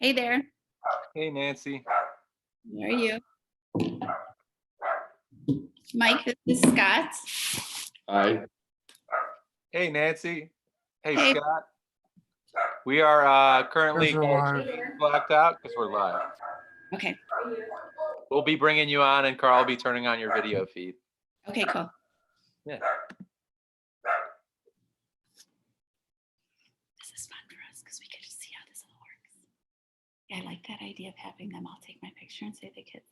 Hey there. Hey, Nancy. How are you? Mike, this is Scott. Hi. Hey, Nancy. Hey, Hey. Scott. We are currently Live. blacked out because we're live. Okay. We'll be bringing you on, and Carl will be turning on your video feed. Okay, cool. Yeah. This is fun for us because we get to see how this all works. Yeah, I like that idea of having them all take my picture and say the kids.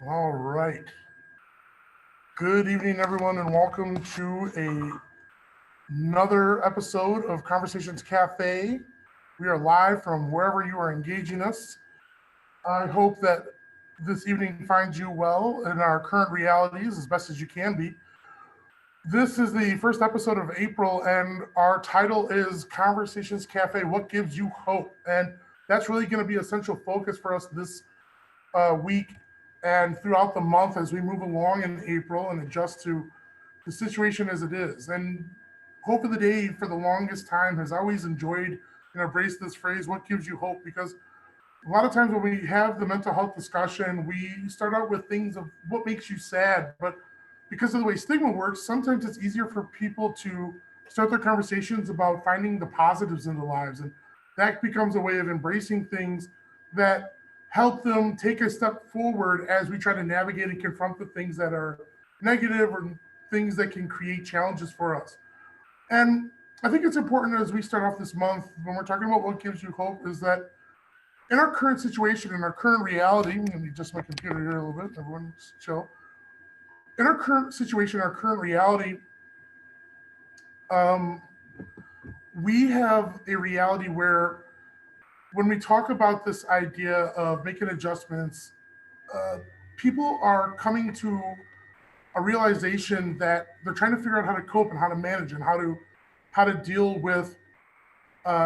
All right. Good evening, everyone, and welcome to another episode of Conversations Cafe. We are live from wherever you are engaging us. I hope that this evening finds you well in our current realities as best as you can be. This is the first episode of April, and our title is Conversations Cafe, What Gives You Hope? And that's really going to be a central focus for us this week and throughout the month as we move along in April and adjust to the situation as it is. And hope of the day for the longest time has always enjoyed and embraced this phrase, what gives you hope? Because a lot of times when we have the mental health discussion, we start out with things of what makes you sad, but because of the way stigma works, sometimes it's easier for people to start their conversations about finding the positives in their lives. And that becomes a way of embracing things that help them take a step forward as we try to navigate and confront the things that are negative or things that can create challenges for us. And I think it's important as we start off this month, when we're talking about what gives you hope, is that in our current situation, in our current reality, let me adjust my computer here a little bit, everyone's chill. In our current situation, our current reality, we have a reality where when we talk about this idea of making adjustments, people are coming to a realization that they're trying to figure out how to cope and how to manage and how to deal with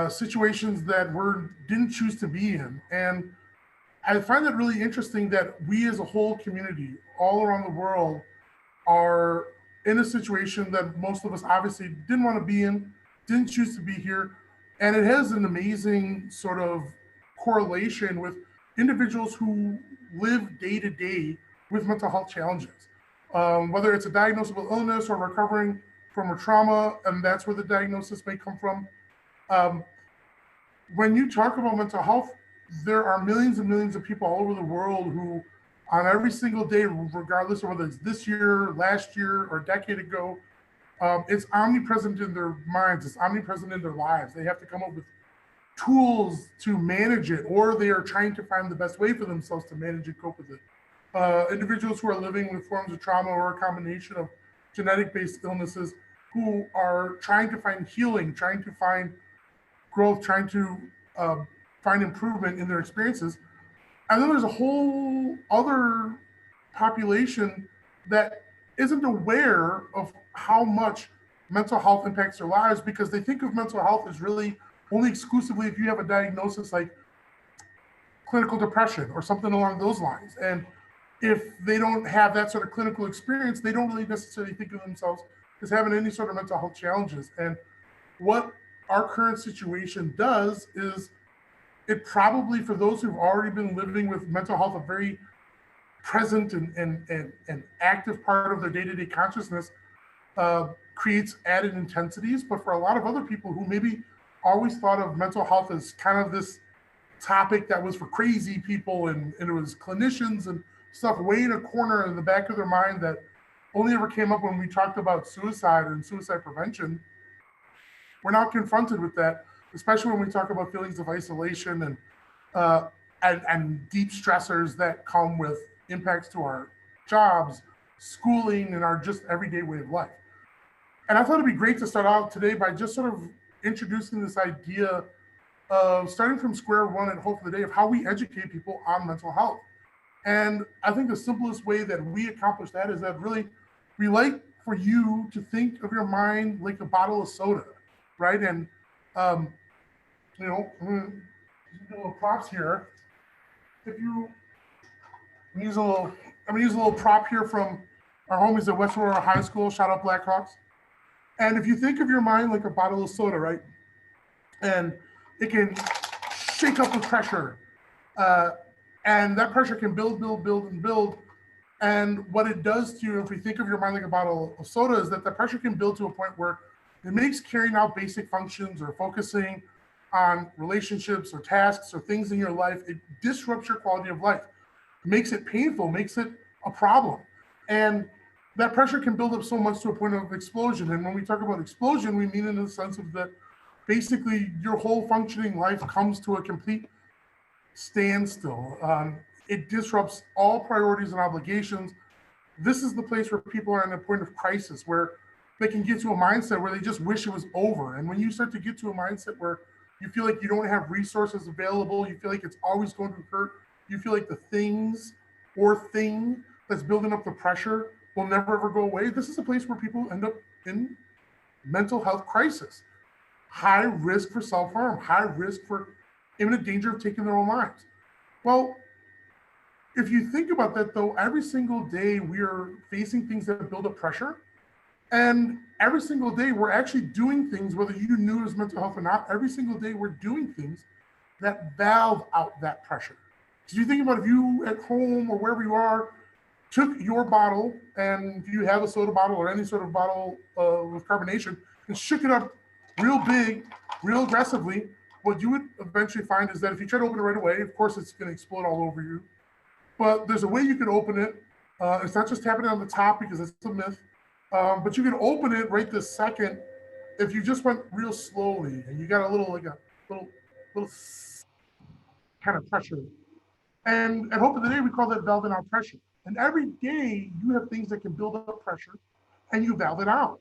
situations that we didn't choose to be in. And I find that really interesting that we as a whole community all around the world are in a situation that most of us obviously didn't want to be in, didn't choose to be here. And it has an amazing sort of correlation with individuals who live day to day with mental health challenges. Whether it's a diagnosable illness or recovering from a trauma, and that's where the diagnosis may come from. Um, when you talk about mental health, there are millions and millions of people all over the world who, on every single day, regardless of whether it's this year, last year, or a decade ago, it's omnipresent in their minds, it's omnipresent in their lives. They have to come up with tools to manage it, or they are trying to find the best way for themselves to manage and cope with it. Individuals who are living with forms of trauma or a combination of genetic-based illnesses who are trying to find healing, trying to find growth, trying to find improvement in their experiences. And then there's a whole other population that isn't aware of how much mental health impacts their lives, because they think of mental health as really only exclusively if you have a diagnosis like clinical depression or something along those lines. And if they don't have that sort of clinical experience, they don't really necessarily think of themselves as having any sort of mental health challenges. And what our current situation does is it probably, for those who've already been living with mental health, a very present and active part of their day-to-day consciousness, creates added intensities. But for a lot of other people who maybe always thought of mental health as kind of this topic that was for crazy people and it was clinicians and stuff way in a corner in the back of their mind that only ever came up when we talked about suicide and suicide prevention, we're now confronted with that, especially when we talk about feelings of isolation and deep stressors that come with impacts to our jobs, schooling, and our just everyday way of life. And I thought it'd be great to start out today by just sort of introducing this idea of starting from square one and hope for the day of how we educate people on mental health. And I think the simplest way that we accomplish that is that really we like for you to think of your mind like a bottle of soda, right? And I'm gonna do a little props here. If you I'm gonna use a little prop here from our homies at West Aurora High School. Shout out Blackhawks. And if you think of your mind like a bottle of soda, right? And it can shake up with pressure. And that pressure can build, and build. And what it does to you, if we think of your mind like a bottle of soda, is that the pressure can build to a point where it makes carrying out basic functions or focusing on relationships or tasks or things in your life, it disrupts your quality of life, makes it painful, makes it a problem. And that pressure can build up so much to a point of explosion. And when we talk about explosion, we mean in the sense of that basically your whole functioning life comes to a complete standstill. It disrupts all priorities and obligations. This is the place where people are in a point of crisis, where they can get to a mindset where they just wish it was over. And when you start to get to a mindset where you feel like you don't have resources available, you feel like it's always going to hurt, you feel like the things or thing that's building up the pressure will never ever go away, this is a place where people end up in mental health crisis. High risk for self-harm, high risk for imminent danger of taking their own lives. Well, if you think about that though, every single day we are facing things that build up pressure. And every single day we're actually doing things, whether you knew it was mental health or not, every single day we're doing things that valve out that pressure. So you think about if you at home or wherever you are, took your bottle, and if you have a soda bottle or any sort of bottle with carbonation, and shook it up real big, real aggressively, what you would eventually find is that if you try to open it right away, of course it's going to explode all over you. But there's a way you can open it. It's not just tapping it on the top, because it's a myth. But you can open it right this second if you just went real slowly and you got a little kind of pressure. And at Hope of the Day, we call that valving out pressure. And every day you have things that can build up pressure and you valve it out.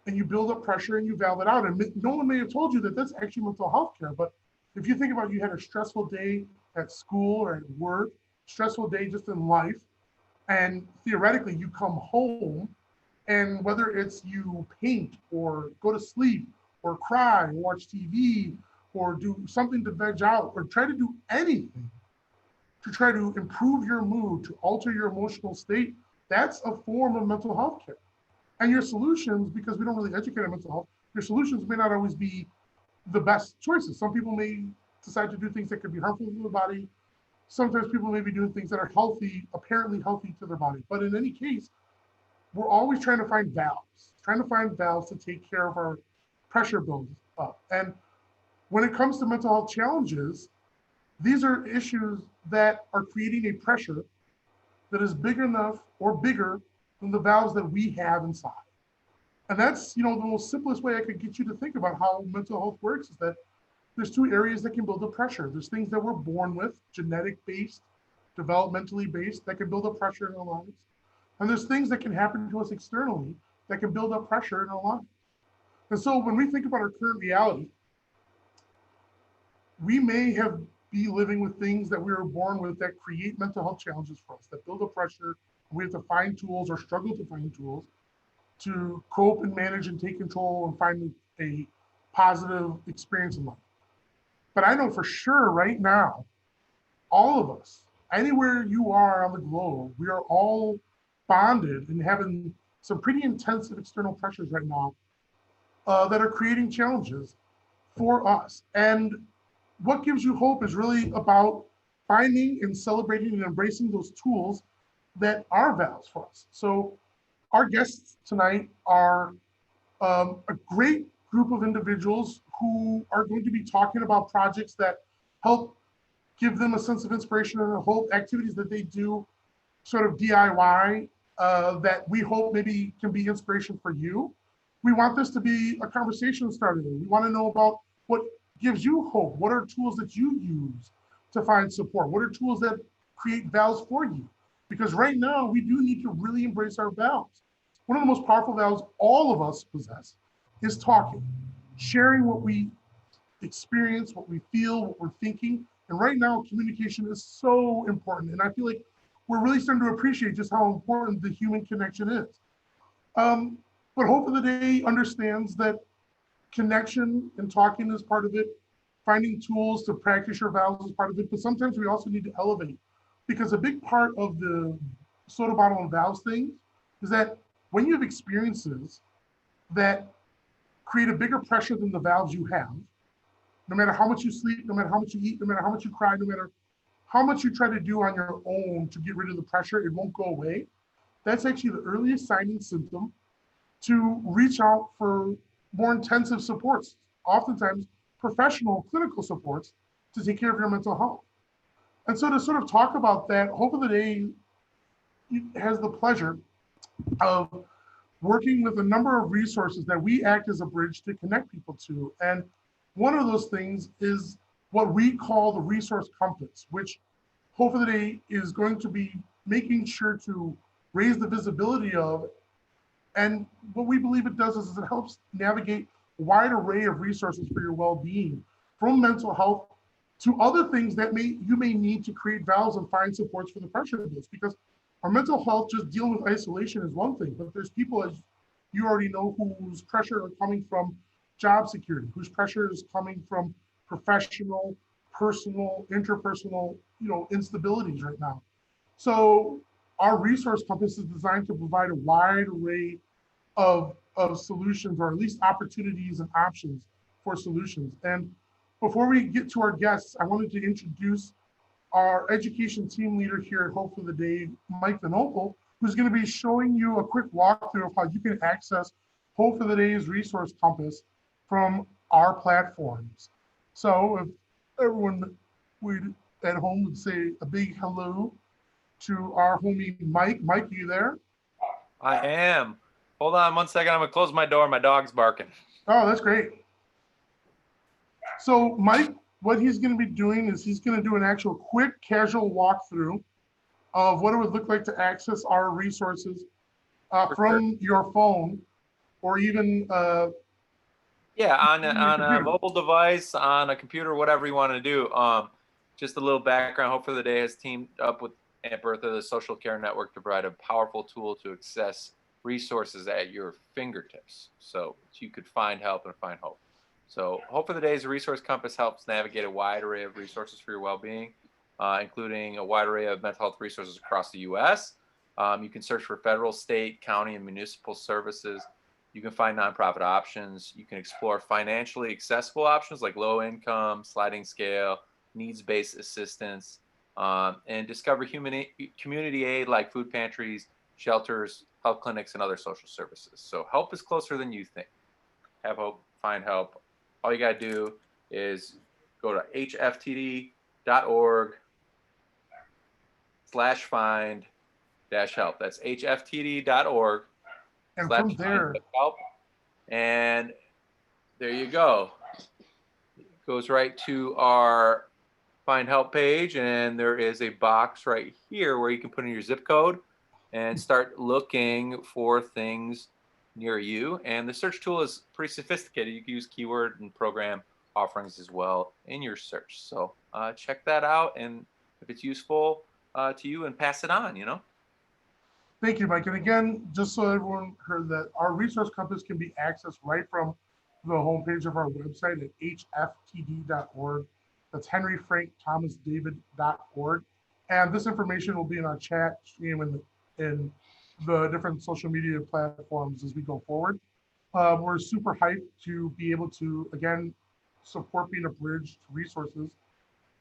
And you build up pressure and you valve it out. And no one may have told you that that's actually mental health care. But if you think about, you had a stressful day at school or at work, stressful day just in life, And theoretically, you come home, and whether it's you paint or go to sleep or cry or watch TV or do something to veg out or try to do anything to try to improve your mood, to alter your emotional state, that's a form of mental health care. And your solutions, because we don't really educate on mental health, your solutions may not always be the best choices. Some people may decide to do things that could be harmful to the body. Sometimes people may be doing things that are healthy, apparently healthy to their body. But in any case, we're always trying to find valves to take care of our pressure builds up. And when it comes to mental health challenges, these are issues that are creating a pressure that is big enough or bigger than the valves that we have inside. And that's, the most simplest way I could get you to think about how mental health works is that there's two areas that can build up pressure. There's things that we're born with, genetic based, developmentally based, that can build up pressure in our lives. And there's things that can happen to us externally that can build up pressure in our lives. And so when we think about our current reality, we may be living with things that we were born with that create mental health challenges for us, that build up pressure. We have to find tools or struggle to find tools to cope and manage and take control and find a positive experience in life. But I know for sure right now, all of us, anywhere you are on the globe, we are all bonded and having some pretty intensive external pressures right now that are creating challenges for us. And what gives you hope is really about finding and celebrating and embracing those tools that are valves for us. So our guests tonight are a great group of individuals who are going to be talking about projects that help give them a sense of inspiration and hope, activities that they do sort of DIY that we hope maybe can be inspiration for you. We want this to be a conversation starter. We want to know about what gives you hope. What are tools that you use to find support? What are tools that create valves for you? Because right now we do need to really embrace our valves. One of the most powerful valves all of us possess is talking, sharing what we experience, what we feel, what we're thinking. And right now, communication is so important. And I feel like we're really starting to appreciate just how important the human connection is. But Hope of the Day understands that connection and talking is part of it. Finding tools to practice your valves is part of it. But sometimes we also need to elevate, because a big part of the soda bottle and valves thing is that when you have experiences that create a bigger pressure than the valves you have, no matter how much you sleep, no matter how much you eat, no matter how much you cry, no matter how much you try to do on your own to get rid of the pressure, it won't go away. That's actually the earliest sign and symptom to reach out for more intensive supports, oftentimes professional clinical supports to take care of your mental health. And so to sort of talk about that, Hope of the Day has the pleasure of working with a number of resources that we act as a bridge to connect people to. And one of those things is what we call the resource compass, which Hope of the Day is going to be making sure to raise the visibility of. And what we believe it does is it helps navigate a wide array of resources for your well-being, from mental health to other things that you may need to create valves and find supports for the pressure builds. Because our mental health, just dealing with isolation is one thing, but there's people, as you already know, whose pressure are coming from job security, whose pressure is coming from professional, personal, interpersonal, instabilities right now. So our resource compass is designed to provide a wide array of solutions, or at least opportunities and options for solutions. And before we get to our guests, I wanted to introduce our education team leader here at Hope for the Day, Mike Vinopal, who's going to be showing you a quick walkthrough of how you can access Hope for the Day's resource compass from our platforms. So if everyone at home would say a big hello to our homie Mike. Mike, are you there? I am. Hold on 1 second. I'm going to close my door. My dog's barking. Oh, that's great. So Mike, what he's going to be doing is he's going to do an actual quick casual walkthrough of what it would look like to access our resources from your phone, or even on a mobile device, on a computer, whatever you want to do. Just a little background. Hope for the Day has teamed up with and birth of the social care network to provide a powerful tool to access resources at your fingertips so you could find help and find hope. So Hope for the Days Resource Compass helps navigate a wide array of resources for your well-being, including a wide array of mental health resources across the U.S. You can search for federal, state, county, and municipal services. You can find nonprofit options. You can explore financially accessible options like low income, sliding scale, needs-based assistance, and discover community aid like food pantries, shelters, health clinics, and other social services. So help is closer than you think. Have hope, find help. All you got to do is go to hftd.org/find-help. That's hftd.org. And from there, help, and there you go. It goes right to our find help page, and there is a box right here where you can put in your zip code and start looking for things near you. And the search tool is pretty sophisticated. You can use keyword and program offerings as well in your search. So check that out, and if it's useful to you, and pass it on, thank you, Mike. And again, just so everyone heard that our resource compass can be accessed right from the homepage of our website at hftd.org. That's henryfrankthomasdavid.org. And this information will be in our chat stream and in the different social media platforms as we go forward. We're super hyped to be able to, again, support being a bridge to resources.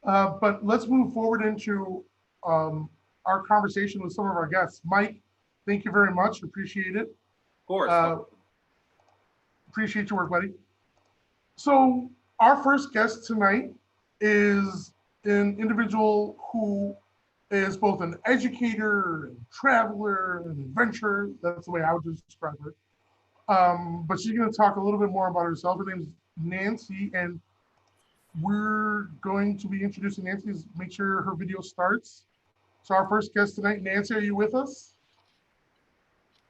But let's move forward into our conversation with some of our guests. Mike, thank you very much. Appreciate it. Of course. Appreciate your work, buddy. So our first guest tonight is an individual who is both an educator, and traveler, and adventurer. That's the way I would describe her. But she's going to talk a little bit more about herself. Her name is Nancy, and we're going to be introducing Nancy. Make sure her video starts. So our first guest tonight, Nancy, are you with us?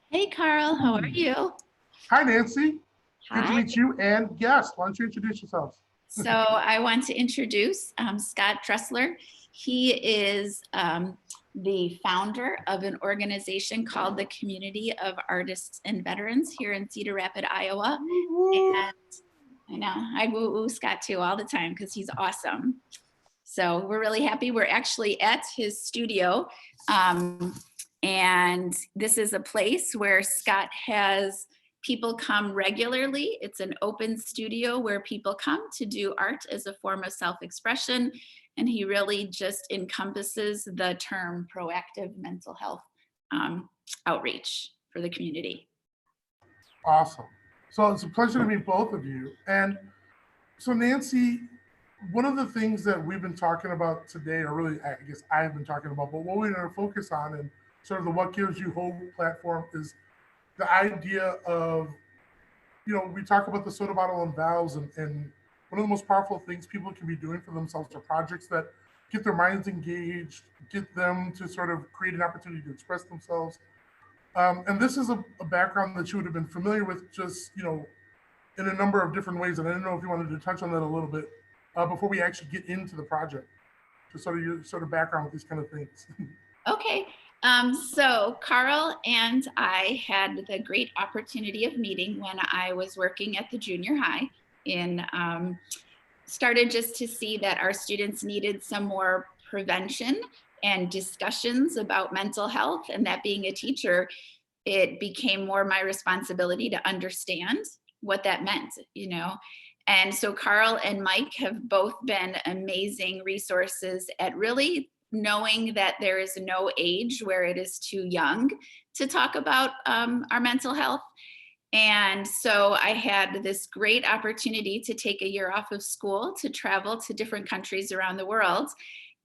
Hey, Carl, how are you? Hi, Nancy. Good to Hi. meet you and guest. Why don't you introduce yourselves? So I want to introduce Scott Dressler. He is the founder of an organization called the Community of Artists and Veterans here in Cedar Rapids, Iowa. And I know, I woo-woo Scott too all the time because he's awesome. So we're really happy. We're actually at his studio. And this is a place where Scott has people come regularly. It's an open studio where people come to do art as a form of self-expression. And he really just encompasses the term proactive mental health outreach for the community. Awesome. So it's a pleasure to meet both of you. And so Nancy, one of the things that we've been talking about today, or really, I guess I've been talking about, but what we're going to focus on and sort of the What Gives You Hope platform is the idea of, we talk about the soda bottle and valves, and one of the most powerful things people can be doing for themselves are projects that get their minds engaged, get them to sort of create an opportunity to express themselves. And this is a background that you would have been familiar with just, in a number of different ways. And I didn't know if you wanted to touch on that a little bit before we actually get into the project, just sort of your sort of background with these kind of things. Okay. So Carl and I had the great opportunity of meeting when I was working at the junior high started just to see that our students needed some more prevention and discussions about mental health, and that being a teacher, it became more my responsibility to understand what that meant, And so Carl and Mike have both been amazing resources at really knowing that there is no age where it is too young to talk about our mental health. And so I had this great opportunity to take a year off of school to travel to different countries around the world.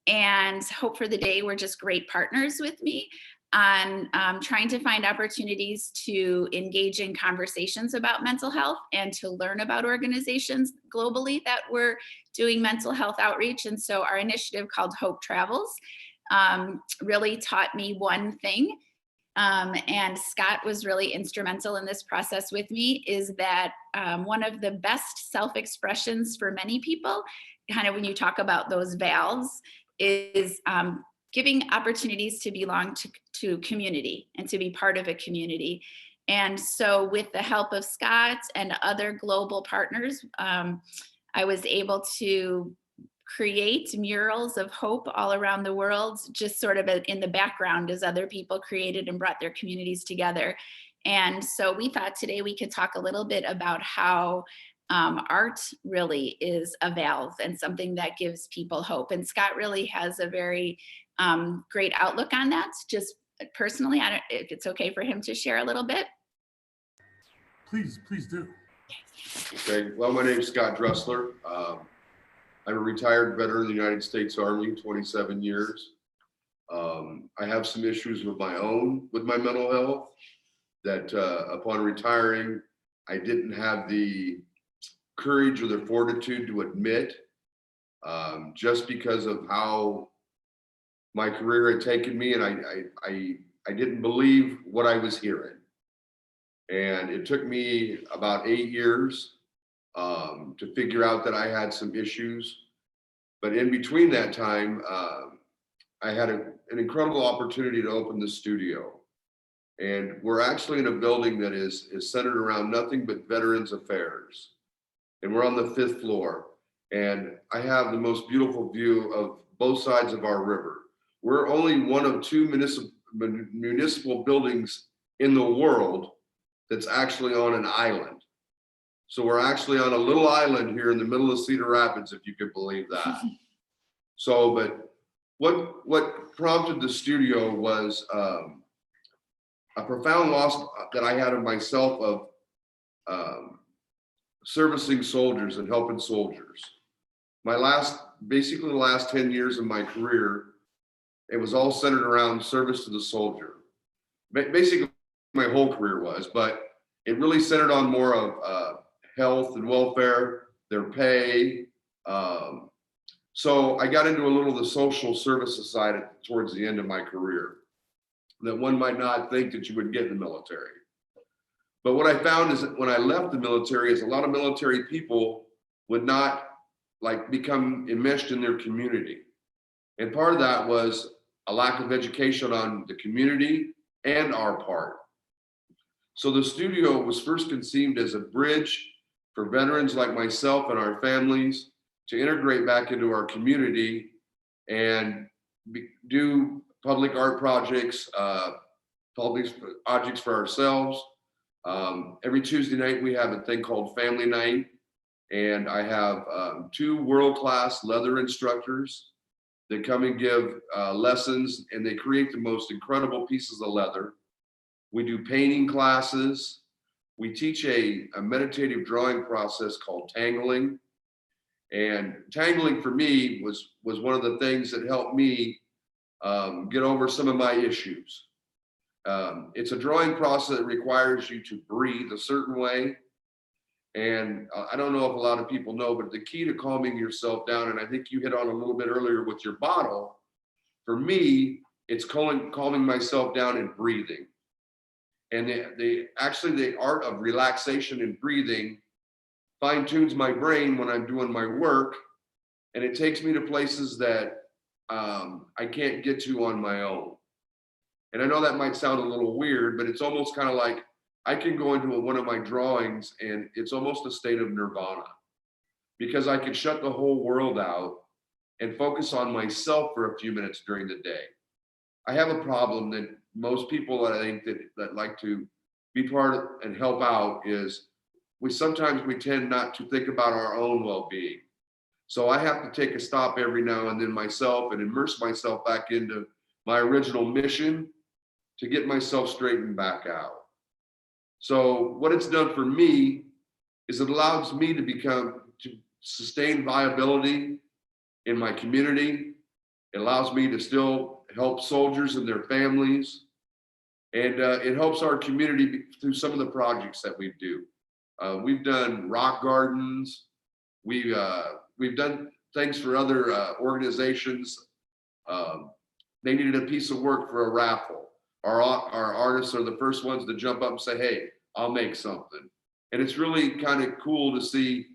And Hope for the Day were just great partners with me on trying to find opportunities to engage in conversations about mental health and to learn about organizations globally that were doing mental health outreach. And so our initiative called Hope Travels really taught me one thing. And Scott was really instrumental in this process with me, is that one of the best self-expressions for many people, kind of when you talk about those valves, is giving opportunities to belong to community and to be part of a community. And so with the help of Scott and other global partners, I was able to create murals of hope all around the world, just sort of in the background as other people created and brought their communities together. And so we thought today we could talk a little bit about how art really is a valve and something that gives people hope. And Scott really has a very great outlook on that. Just personally, I don't, if it's okay for him to share a little bit. Please do. Okay, well, my name is Scott Dressler. I'm a retired veteran of the United States Army, 27 years. I have some issues with my mental health that upon retiring, I didn't have the courage or the fortitude to admit, just because of how my career had taken me, and I didn't believe what I was hearing. And it took me about 8 years to figure out that I had some issues. But in between that time, I had an incredible opportunity to open the studio. And we're actually in a building that is centered around nothing but Veterans Affairs. And we're on the 5th floor. And I have the most beautiful view of both sides of our river. We're only one of 2 municipal buildings in the world that's actually on an island. So we're actually on a little island here in the middle of Cedar Rapids, if you could believe that. So, but what prompted the studio was a profound loss that I had of myself of servicing soldiers and helping soldiers. Basically the last 10 years of my career, it was all centered around service to the soldier. Basically, my whole career was, but it really centered on more of health and welfare, their pay. So I got into a little of the social services side towards the end of my career that one might not think that you would get in the military. But what I found is that when I left the military is a lot of military people would not become enmeshed in their community. And part of that was a lack of education on the community and our part. So the studio was first conceived as a bridge for veterans like myself and our families to integrate back into our community and do public art projects, public projects for ourselves. Every Tuesday night we have a thing called Family Night, and I have 2 world-class leather instructors that come and give lessons, and they create the most incredible pieces of leather. We do painting classes. We teach a meditative drawing process called tangling. And tangling for me was one of the things that helped me get over some of my issues. It's a drawing process that requires you to breathe a certain way. And I don't know if a lot of people know, but the key to calming yourself down, and I think you hit on a little bit earlier with your bottle, for me, it's calming myself down and breathing. And the art of relaxation and breathing fine tunes my brain when I'm doing my work. And it takes me to places that I can't get to on my own. And I know that might sound a little weird, but it's almost kind of like I can go into one of my drawings and it's almost a state of nirvana, because I can shut the whole world out and focus on myself for a few minutes during the day. I have a problem that most people that I think that like to be part of and help out is we tend not to think about our own well-being. So I have to take a stop every now and then myself and immerse myself back into my original mission to get myself straightened back out. So what it's done for me is it allows me to sustain viability in my community. It allows me to still help soldiers and their families. And it helps our community through some of the projects that we do. We've done rock gardens. We've done things for other organizations. They needed a piece of work for a raffle. Our artists are the first ones to jump up and say, hey, I'll make something. And it's really kind of cool to see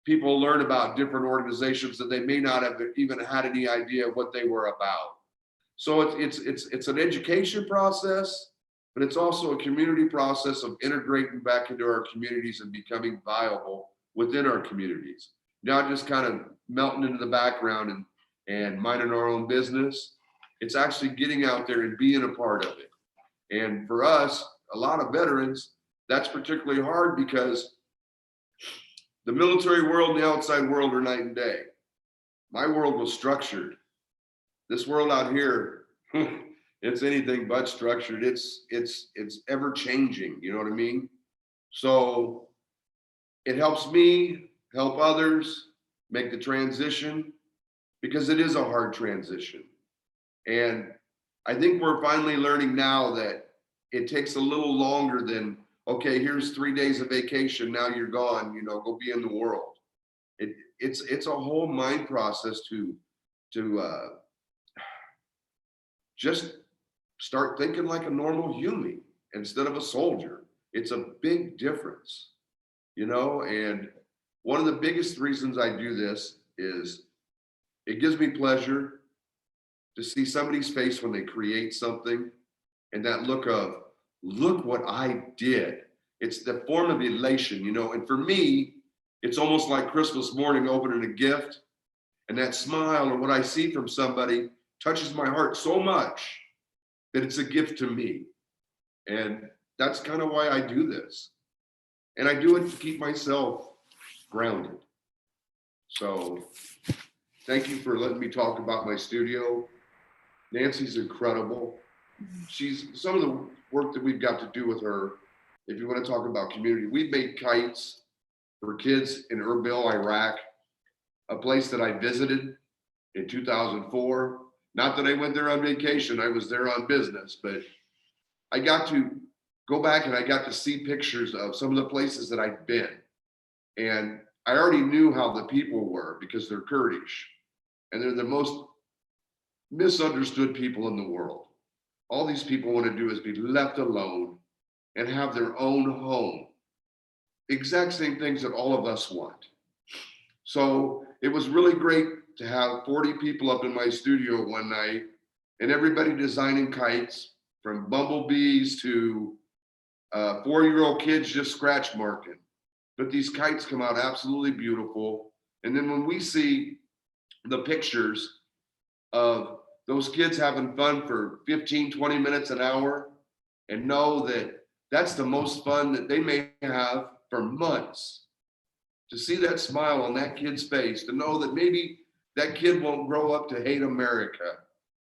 people learn about different organizations that they may not have even had any idea what they were about. So it's an education process, but it's also a community process of integrating back into our communities and becoming viable within our communities. Not just kind of melting into the background and minding our own business. It's actually getting out there and being a part of it. And for us, a lot of veterans, that's particularly hard because the military world and the outside world are night and day. My world was structured. This world out here, it's anything but structured. It's ever changing, you know what I mean? So it helps me help others make the transition, because it is a hard transition. And I think we're finally learning now that it takes a little longer than, okay, here's 3 days of vacation, now you're gone, you know, go be in the world. It's a whole mind process to just start thinking like a normal human instead of a soldier. It's a big difference, you know. And one of the biggest reasons I do this is it gives me pleasure to see somebody's face when they create something, and that look of, look what I did. It's the form of elation, you know. And for me, it's almost like Christmas morning opening a gift, and that smile or what I see from somebody touches my heart so much that it's a gift to me. And that's kind of why I do this. And I do it to keep myself grounded. So thank you for letting me talk about my studio. Nancy's incredible. She's some of the work that we've got to do with her. If you want to talk about community, we've made kites for kids in Erbil, Iraq, a place that I visited in 2004. Not that I went there on vacation, I was there on business, but I got to go back and I got to see pictures of some of the places that I'd been. And I already knew how the people were because they're Kurdish, and they're the most misunderstood people in the world. All these people want to do is be left alone and have their own home. Exact same things that all of us want. So it was really great to have 40 people up in my studio one night, and everybody designing kites, from bumblebees to 4-year-old kids just scratch marking. But these kites come out absolutely beautiful. And then when we see the pictures of those kids having fun for 15, 20 minutes an hour, and know that that's the most fun that they may have for months, to see that smile on that kid's face, to know that maybe that kid won't grow up to hate America,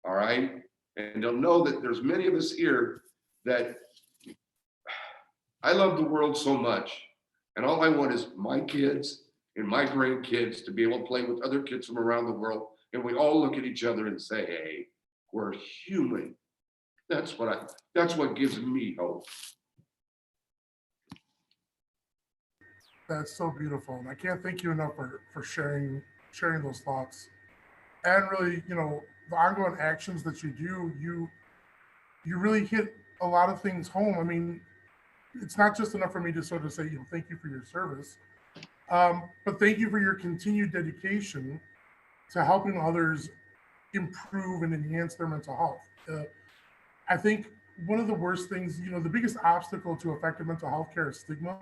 all right? And they'll know that there's many of us here that I love the world so much, and all I want is my kids and my grandkids to be able to play with other kids from around the world, and we all look at each other and say, hey, we're human. That's what gives me hope. That's so beautiful. And I can't thank you enough for sharing those thoughts. And really, you know, the ongoing actions that you do, you really hit a lot of things home. I mean, it's not just enough for me to sort of say, you know, thank you for your service, but thank you for your continued dedication to helping others improve and enhance their mental health. I think one of the worst things, you know, the biggest obstacle to effective mental health care is stigma.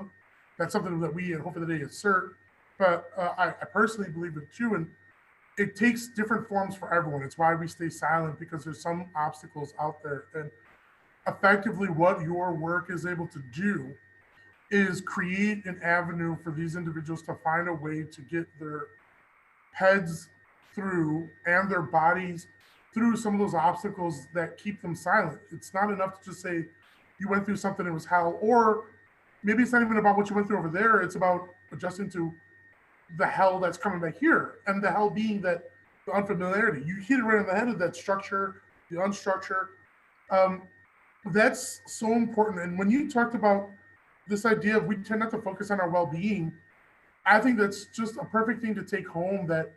That's something that we at Hope for the Day assert, but I personally believe it too. And it takes different forms for everyone. It's why we stay silent, because there's some obstacles out there. And effectively what your work is able to do is create an avenue for these individuals to find a way to get their heads through and their bodies through some of those obstacles that keep them silent. It's not enough to just say you went through something and it was hell, or maybe it's not even about what you went through over there. It's about adjusting to the hell that's coming back here, and the hell being that the unfamiliarity. You hit it right on the head of that structure, the unstructured. That's so important. And when you talked about this idea of we tend not to focus on our well-being, I think that's just a perfect thing to take home, that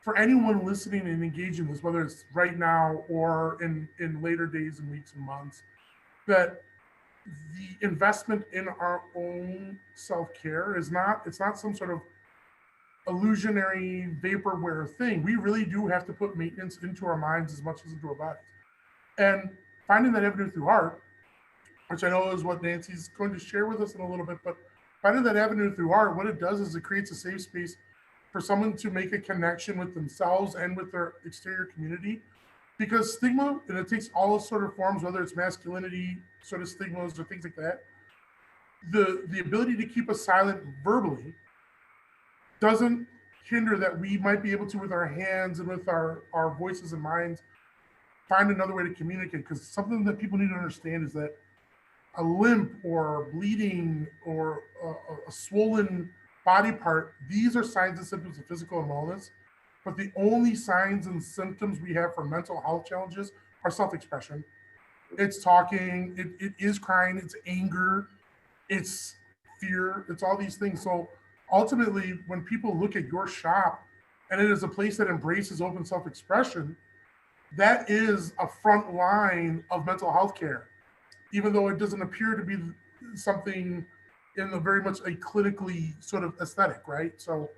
for anyone listening and engaging this, whether it's right now or in later days and weeks and months, that the investment in our own self-care is not, it's not some sort of illusionary vaporware thing. We really do have to put maintenance into our minds as much as into our bodies. And finding that avenue through art, which I know is what Nancy's going to share with us in a little bit, but finding that avenue through art, what it does is it creates a safe space for someone to make a connection with themselves and with their exterior community. Because stigma, and it takes all sort of forms, whether it's masculinity sort of stigmas or things like that, the ability to keep us silent verbally doesn't hinder that we might be able to, with our hands and with our voices and minds, find another way to communicate. Because something that people need to understand is that a limp or bleeding or a swollen body part, these are signs and symptoms of physical illness. But the only signs and symptoms we have for mental health challenges are self-expression. It's talking, it is crying, it's anger, it's fear, it's all these things. So ultimately, when people look at your shop and it is a place that embraces open self-expression, that is a front line of mental health care, even though it doesn't appear to be something in the very much a clinically sort of aesthetic, right? So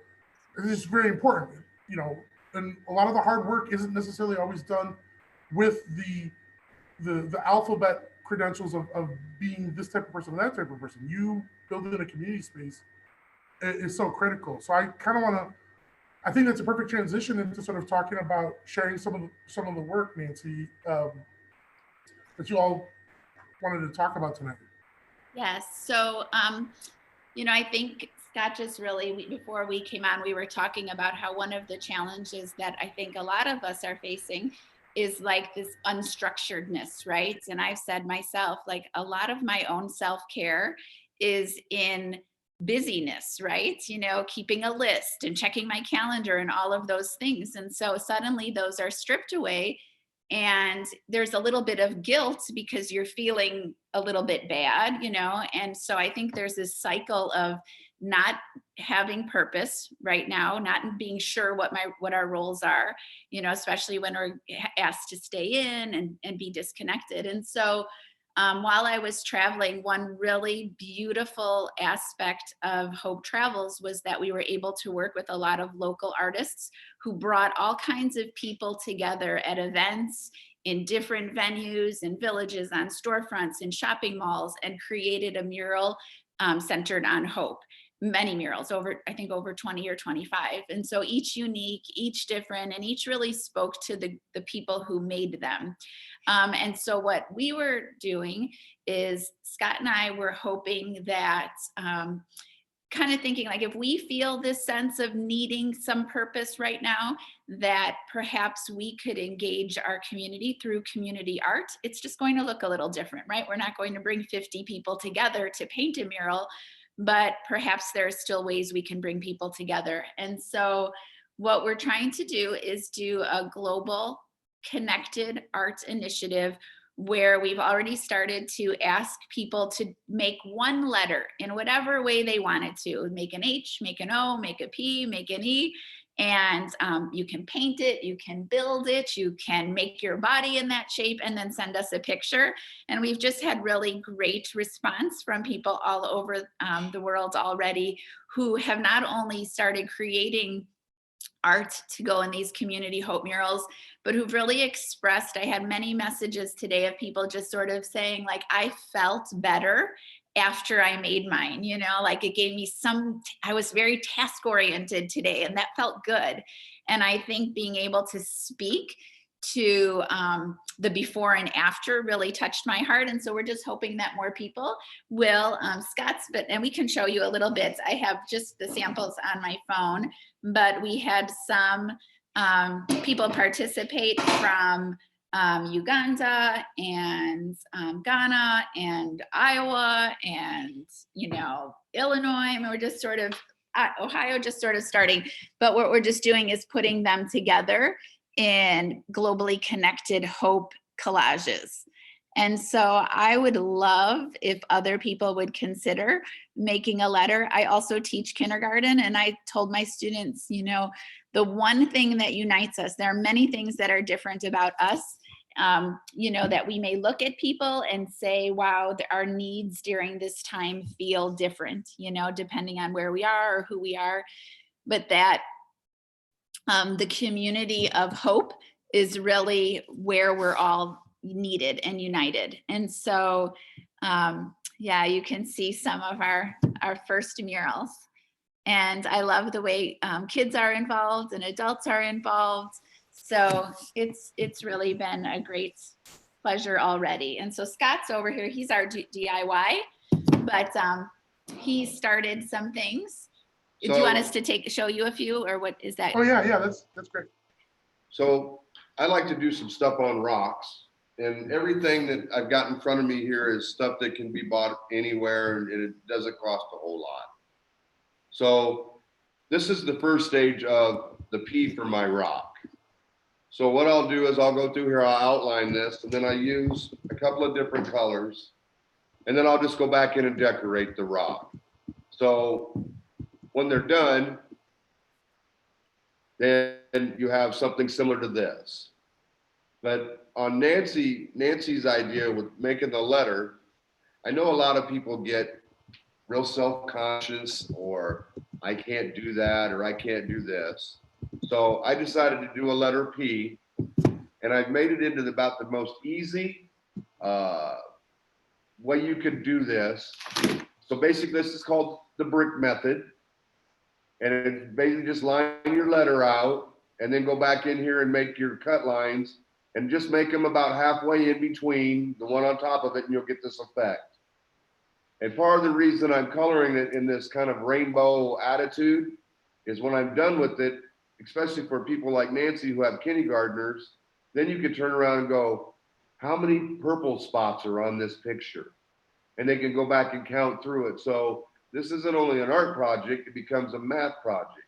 it's very important, you know, and a lot of the hard work isn't necessarily always done with the alphabet credentials of being this type of person or that type of person. You building a community space is so critical. So I kind of want to, I think that's a perfect transition into sort of talking about sharing some of the work, Nancy, that you all wanted to talk about tonight. Yes. So, you know, I think Scott just really, before we came on, we were talking about how one of the challenges that I think a lot of us are facing is like this unstructuredness, right? And I've said myself, like a lot of my own self-care is in busyness, right? You know, keeping a list and checking my calendar and all of those things. And so suddenly those are stripped away. And there's a little bit of guilt because you're feeling a little bit bad, you know? And so I think there's this cycle of not having purpose right now, not being sure what our roles are, you know, especially when we're asked to stay in and be disconnected. And so while I was traveling, one really beautiful aspect of Hope Travels was that we were able to work with a lot of local artists who brought all kinds of people together at events in different venues and villages, on storefronts and shopping malls, and created a mural centered on hope. Many murals, I think over 20 or 25. And so each unique, each different, and each really spoke to the people who made them. And so what we were doing is Scott and I were hoping that kind of thinking like, if we feel this sense of needing some purpose right now, that perhaps we could engage our community through community art. It's just going to look a little different, right? We're not going to bring 50 people together to paint a mural, but perhaps there are still ways we can bring people together. And so what we're trying to do is do a global connected arts initiative where we've already started to ask people to make one letter in whatever way they wanted to. Make an H, make an O, make a P, make an E. And you can paint it, you can build it, you can make your body in that shape and then send us a picture. And we've just had really great response from people all over the world already who have not only started creating art to go in these community hope murals, but who've really expressed, I had many messages today of people just sort of saying like, I felt better after I made mine, you know, like it gave me I was very task oriented today and that felt good. And I think being able to speak to the before and after really touched my heart. And so we're just hoping that more people will, and we can show you a little bit. I have just the samples on my phone, but we had some people participate from Uganda and Ghana and Iowa and, you know, Illinois. I mean, we're just sort of, Ohio just sort of starting, but what we're just doing is putting them together in globally connected hope collages. And so I would love if other people would consider making a letter. I also teach kindergarten, and I told my students, you know, the one thing that unites us, there are many things that are different about us, you know, that we may look at people and say, wow, our needs during this time feel different, you know, depending on where we are or who we are. but that the community of hope is really where we're all needed and united. And so, yeah, you can see some of our first murals. And I love the way kids are involved and adults are involved. So it's really been a great pleasure already. And so Scott's over here, he's our DIY, but he started some things. Do you want us to show you a few, or what is that? Oh yeah, that's great. So I like to do some stuff on rocks, and everything that I've got in front of me here is stuff that can be bought anywhere, and it doesn't cost a whole lot. So this is the first stage of the P for my rock. So what I'll do is I'll go through here, I'll outline this, and then I use a couple of different colors, and then I'll just go back in and decorate the rock. So when they're done, then you have something similar to this. But on Nancy's idea with making the letter, I know a lot of people get real self-conscious, or I can't do that, or I can't do this. So I decided to do a letter P, and I've made it into about the most easy way you could do this. So basically this is called the brick method. And it's basically just line your letter out and then go back in here and make your cut lines and just make them about halfway in between the one on top of it, and you'll get this effect. And part of the reason I'm coloring it in this kind of rainbow attitude is when I'm done with it, especially for people like Nancy who have kindergartners, then you can turn around and go, how many purple spots are on this picture? And they can go back and count through it. So this isn't only an art project, it becomes a math project.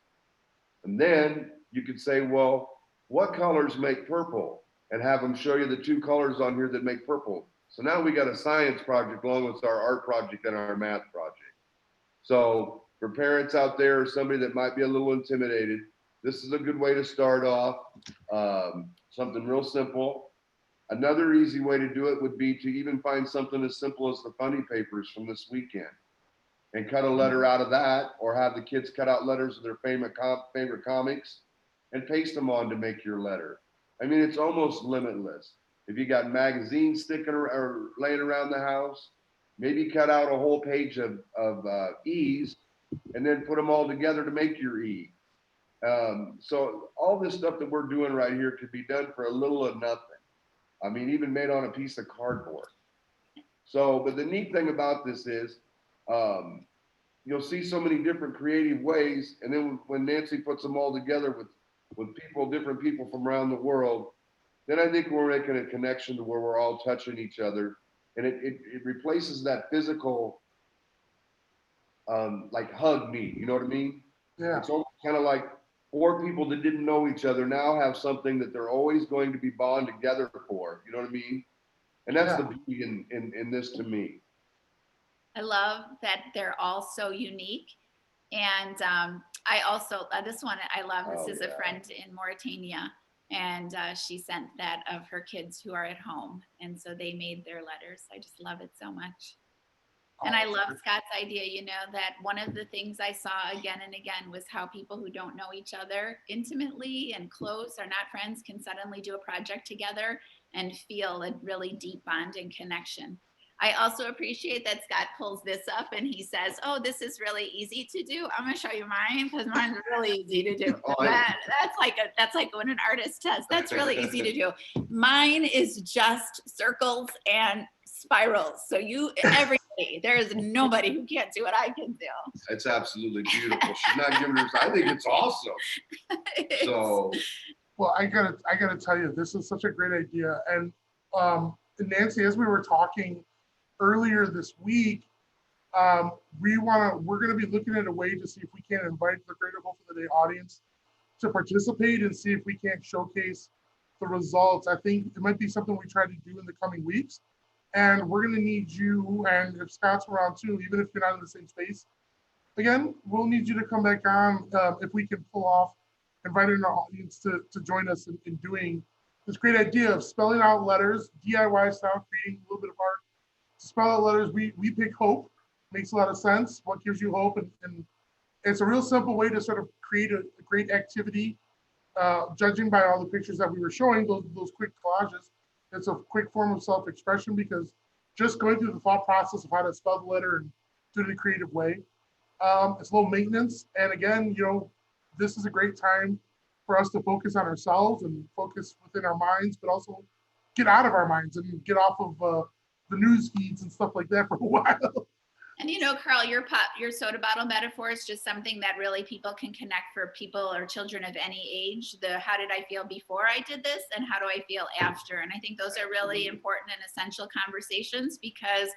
And then you could say, well, what colors make purple? And have them show you the two colors on here that make purple. So now we got a science project along with our art project and our math project. So for parents out there or somebody that might be a little intimidated, this is a good way to start off. Something real simple. Another easy way to do it would be to even find something as simple as the funny papers from this weekend and cut a letter out of that, or have the kids cut out letters of their favorite comics and paste them on to make your letter. I mean, it's almost limitless. If you got magazines sticking or laying around the house, maybe cut out a whole page of E's and then put them all together to make your E. So all this stuff that we're doing right here could be done for a little of nothing. I mean, even made on a piece of cardboard. So, but the neat thing about this is, you'll see so many different creative ways. And then when Nancy puts them all together with people, different people from around the world, then I think we're making a connection to where we're all touching each other. And it replaces that physical, like hug me, you know what I mean? Yeah. It's almost kind of like 4 people that didn't know each other now have something that they're always going to be bonded together for, you know what I mean? And that's the beauty in this to me. I love that they're all so unique. And I also, this one I love, this is a friend in Mauritania, and she sent that of her kids who are at home. And so they made their letters. I just love it so much. And I love Scott's idea, you know, that one of the things I saw again and again was how people who don't know each other intimately and close, or not friends, can suddenly do a project together and feel a really deep bond and connection. I also appreciate that Scott pulls this up and he says, oh, this is really easy to do. I'm gonna show you mine because mine's really easy to do. That's like when an artist says, that's really easy to do. Mine is just circles and spirals. So everybody, there is nobody who can't do what I can do. It's absolutely beautiful. She's not giving her, I think it's awesome. So. Well, I gotta tell you, this is such a great idea. And Nancy, as we were talking earlier this week, we're gonna be looking at a way to see if we can invite the Greater Hope of the Day audience to participate and see if we can't showcase the results. I think it might be something we try to do in the coming weeks. And we're gonna need you, and if Scott's around too, even if you're not in the same space, again, we'll need you to come back on if we can pull off inviting our audience to join us in doing this great idea of spelling out letters, DIY style, creating a little bit of art. To spell out letters, we pick hope. Makes a lot of sense. What gives you hope? And It's a real simple way to sort of create a great activity. Judging by all the pictures that we were showing, those quick collages, it's a quick form of self-expression because just going through the thought process of how to spell the letter and do it in a creative way, it's low maintenance. And again, this is a great time for us to focus on ourselves and focus within our minds, but also get out of our minds and get off of the news feeds and stuff like that for a while. And Carl, your soda bottle metaphor is just something that really people can connect for people or children of any age. How did I feel before I did this, and how do I feel after? And I think those are really important and essential conversations, because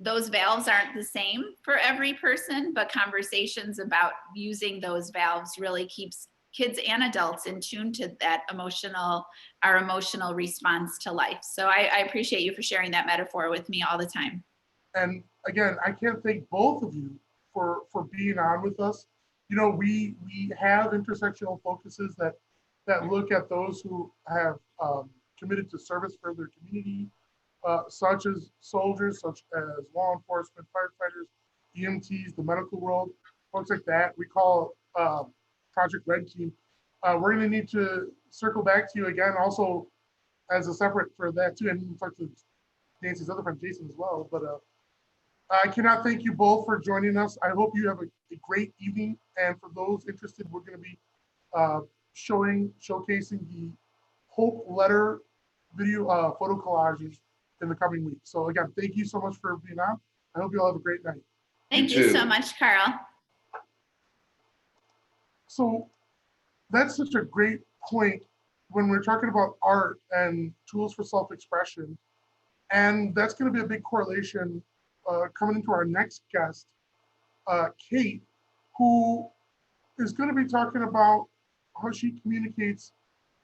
those valves aren't the same for every person, but conversations about using those valves really keeps kids and adults in tune to our emotional response to life. So I appreciate you for sharing that metaphor with me all the time. And again, I can't thank both of you for being on with us. We have intersectional focuses that look at those who have committed to service for their community, such as soldiers, such as law enforcement, firefighters, EMTs, the medical world, folks like that. We call Project Red Team. We're going to need to circle back to you again, also as a separate for that too, and talk to Nancy's other friend Jason as well. But I cannot thank you both for joining us. I hope you have a great evening. And for those interested, we're going to be showcasing the Hope Letter video photo collages in the coming weeks. So again, thank you so much for being on. I hope you all have a great night. Thank you so much, Carl. So that's such a great point when we're talking about art and tools for self-expression. And that's going to be a big correlation coming into our next guest, Kate, who is going to be talking about how she communicates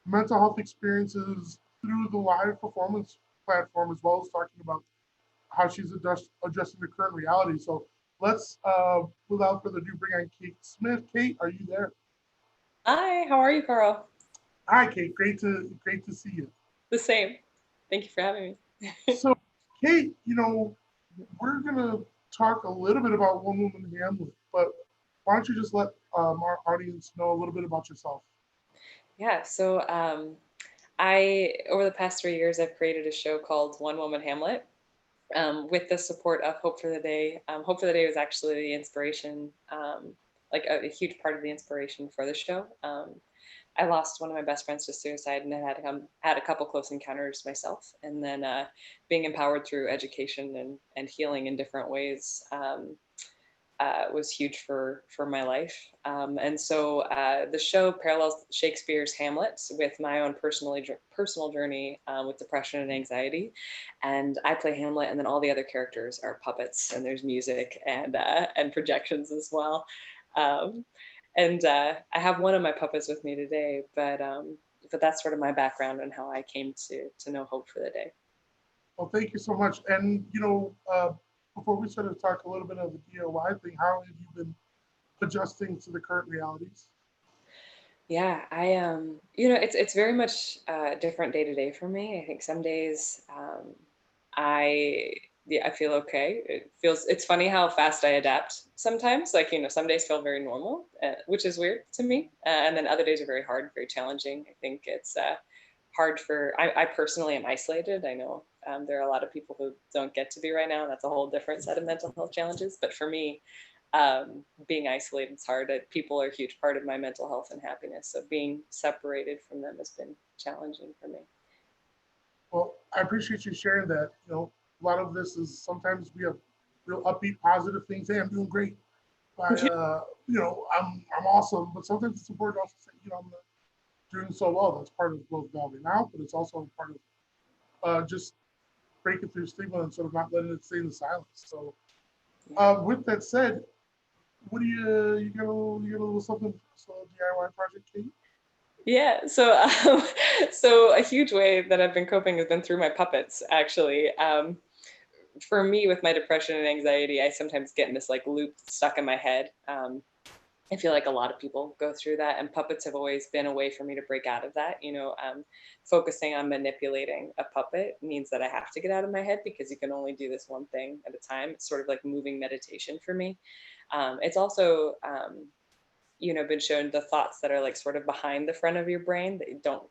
mental health experiences through the live performance platform, as well as talking about how she's addressing the current reality. So let's, without further ado, bring on Kate Smith. Kate, are you there? Hi, how are you, Carl? Hi, Kate. Great to see you. The same. Thank you for having me. So, Kate, we're gonna talk a little bit about One Woman Hamlet, but why don't you just let our audience know a little bit about yourself? Yeah, so over the past 3 years, I've created a show called One Woman Hamlet with the support of Hope for the Day. Hope for the Day was actually the inspiration, like a huge part of the inspiration for the show. I lost one of my best friends to suicide and had a couple close encounters myself. And then being empowered through education and healing in different ways was huge for my life. And so the show parallels Shakespeare's Hamlet with my own personal journey with depression and anxiety. And I play Hamlet, and then all the other characters are puppets, and there's music and projections as well. And I have one of my puppets with me today, but that's sort of my background and how I came to know Hope for the Day. Well, thank you so much. And before we sort of talk a little bit of the DIY thing, how have you been adjusting to the current realities? Yeah, it's very much different day to day for me. I think some days I feel okay. It's funny how fast I adapt sometimes. Like, some days feel very normal, which is weird to me. And then other days are very hard, very challenging. I think it's hard I personally am isolated. I know there are a lot of people who don't get to be right now. That's a whole different set of mental health challenges. But for me, being isolated is hard. People are a huge part of my mental health and happiness. So being separated from them has been challenging for me. Well, I appreciate you sharing that. A lot of this is sometimes we have real upbeat, positive things. Hey, I'm doing great. I'm awesome. But sometimes it's important also to say, I'm not doing so well. That's part of both valving out, but it's also part of just breaking through stigma and sort of not letting it stay in the silence. So with that said, what do you got a little something for the DIY project, Kate? Yeah, so a huge way that I've been coping has been through my puppets, actually. For me, with my depression and anxiety, I sometimes get in this loop stuck in my head. I feel like a lot of people go through that, and puppets have always been a way for me to break out of that. Focusing on manipulating a puppet means that I have to get out of my head because you can only do this one thing at a time. It's sort of like moving meditation for me. It's also, been shown the thoughts that are like sort of behind the front of your brain that don't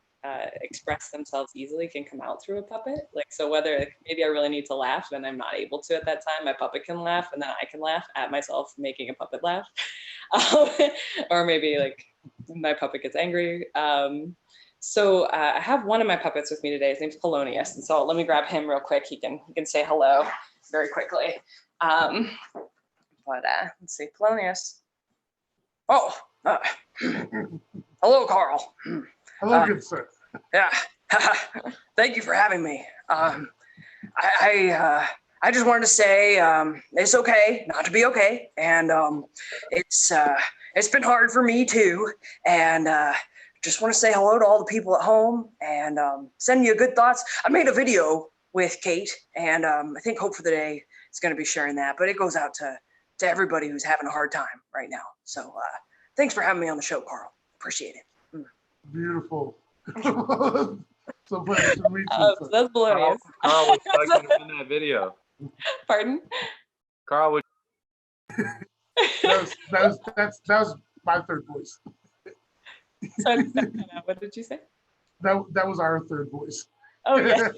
express themselves easily can come out through a puppet. Like, so whether maybe I really need to laugh and I'm not able to at that time, my puppet can laugh and then I can laugh at myself making a puppet laugh. Or maybe like my puppet gets angry. So I have one of my puppets with me today. His name's Polonius. And so let me grab him real quick. He can say hello very quickly. Let's see, Polonius. Oh, hello, Carl. Hello, good sir. Yeah, thank you for having me. I just wanted to say it's okay not to be okay, and it's been hard for me too. And just want to say hello to all the people at home and send you good thoughts. I made a video with Kate, and I think Hope for the Day is going to be sharing that, but it goes out to everybody who's having a hard time right now. So thanks for having me on the show, Carl. Appreciate it. Beautiful. So pleasure to meet you. So that's Polonius. Carl would like to in that video. Pardon? Carl would. That was my third voice. So, what did you say? That was our third voice. Oh yeah.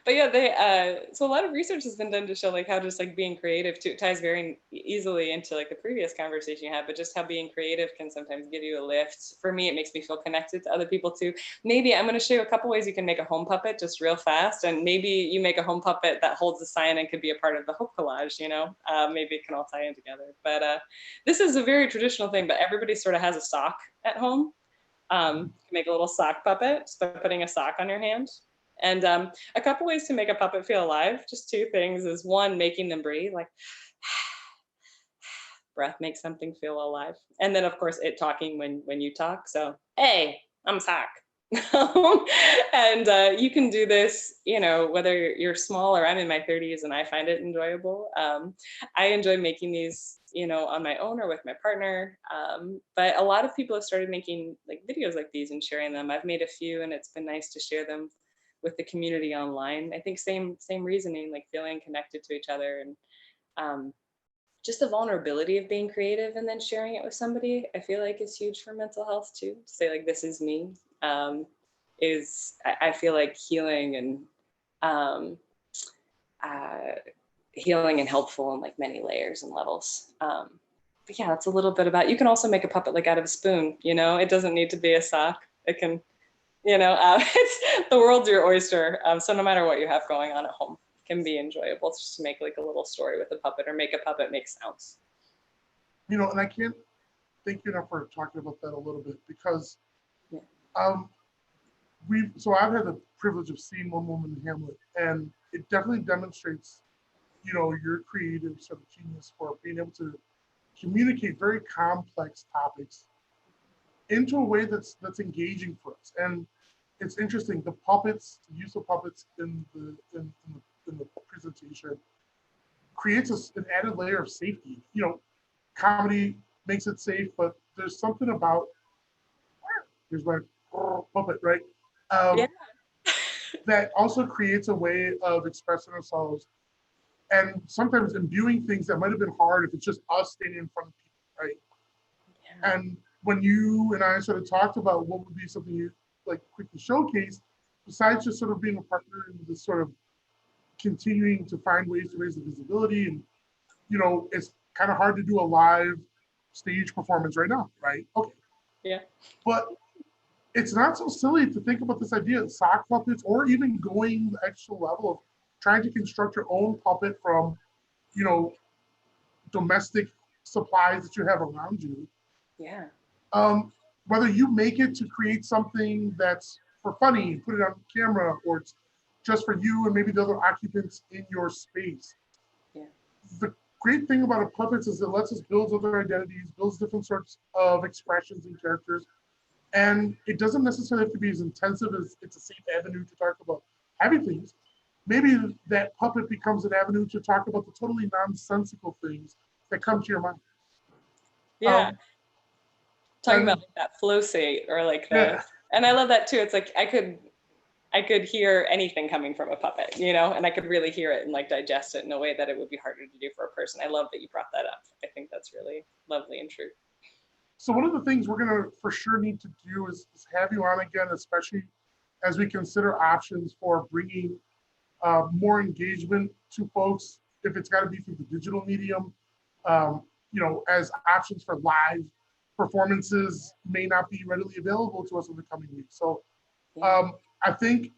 But yeah, so a lot of research has been done to show like how just like being creative too, it ties very easily into like the previous conversation you had, but just how being creative can sometimes give you a lift. For me, it makes me feel connected to other people too. Maybe I'm going to show you a couple ways you can make a home puppet just real fast, and maybe you make a home puppet that holds a sign and could be a part of the Hope collage. Maybe it can all tie in together. But this is a very traditional thing, but everybody sort of has a sock at home. Make a little sock puppet just by putting a sock on your hand. And a couple ways to make a puppet feel alive, just two things, is one, making them breathe, like breath makes something feel alive. And then of course it talking when you talk. So, hey, I'm a sock. And you can do this, whether you're small or I'm in my 30s and I find it enjoyable. I enjoy making these, on my own or with my partner. But a lot of people have started making like videos like these and sharing them. I've made a few and it's been nice to share them with the community online. I think same reasoning, like feeling connected to each other and just the vulnerability of being creative and then sharing it with somebody, I feel like is huge for mental health too. To say like, this is me, I feel like healing and healing and helpful in like many layers and levels. But yeah, that's a little bit about, you can also make a puppet like out of a spoon, it doesn't need to be a sock. It can, it's the world's your oyster. So no matter what you have going on at home, it can be enjoyable just to make like a little story with a puppet or make a puppet make sounds. And I can't thank you enough for talking about that a little bit because I've had the privilege of seeing One Woman Hamlet, and it definitely demonstrates, your creative sort of genius for being able to communicate very complex topics into a way that's engaging for us. And it's interesting, the use of puppets in the presentation creates an added layer of safety. Comedy makes it safe, but there's something about, here's my puppet, right? That also creates a way of expressing ourselves and sometimes imbuing things that might have been hard if it's just us standing in front of people, right? Yeah. And when you and I sort of talked about what would be something you like quickly showcase, besides just sort of being a partner in this sort of continuing to find ways to raise the visibility, and it's kind of hard to do a live stage performance right now, right? Okay. Yeah. But it's not so silly to think about this idea of sock puppets, or even going the extra level of trying to construct your own puppet from, domestic supplies that you have around you. Yeah. Whether you make it to create something that's for funny, put it on camera, or it's just for you and maybe the other occupants in your space. Yeah. The great thing about a puppet is it lets us build other identities, builds different sorts of expressions and characters. And it doesn't necessarily have to be as intensive as it's a safe avenue to talk about heavy things. Maybe that puppet becomes an avenue to talk about the totally nonsensical things that come to your mind. Yeah. Talking and- about like that flow state or like the, Yeah. and I love that too. It's like I could hear anything coming from a puppet, you know, and I could really hear it and like digest it in a way that it would be harder to do for a person. I love that you brought that up. I think that's really lovely and true. So one of the things we're gonna for sure need to do is have you on again, especially as we consider options for bringing more engagement to folks. If it's got to be through the digital medium, you know, as options for live performances may not be readily available to us in the coming weeks. So I think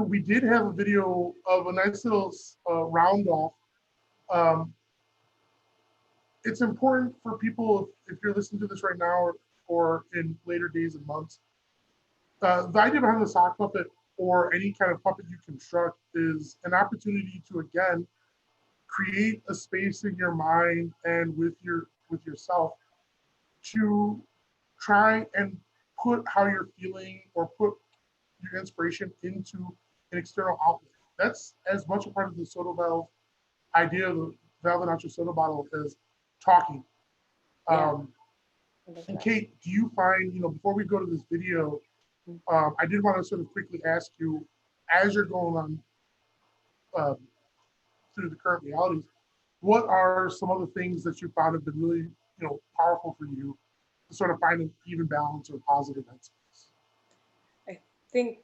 we did have a video of a nice little round off. It's important for people, if you're listening to this right now or in later days and months, the idea behind the sock puppet or any kind of puppet you construct is an opportunity to, again, create a space in your mind and with yourself to try and put how you're feeling or put your inspiration into an external outlet. That's as much a part of the soda valve idea of the valve and nacho soda bottle as talking. Yeah. And Kate, do you find, you know, before we go to this video, I did want to sort of quickly ask you, as you're going on through the current realities, what are some of the things that you found have been really, you know, powerful for you to sort of find an even balance or positive headspace? I think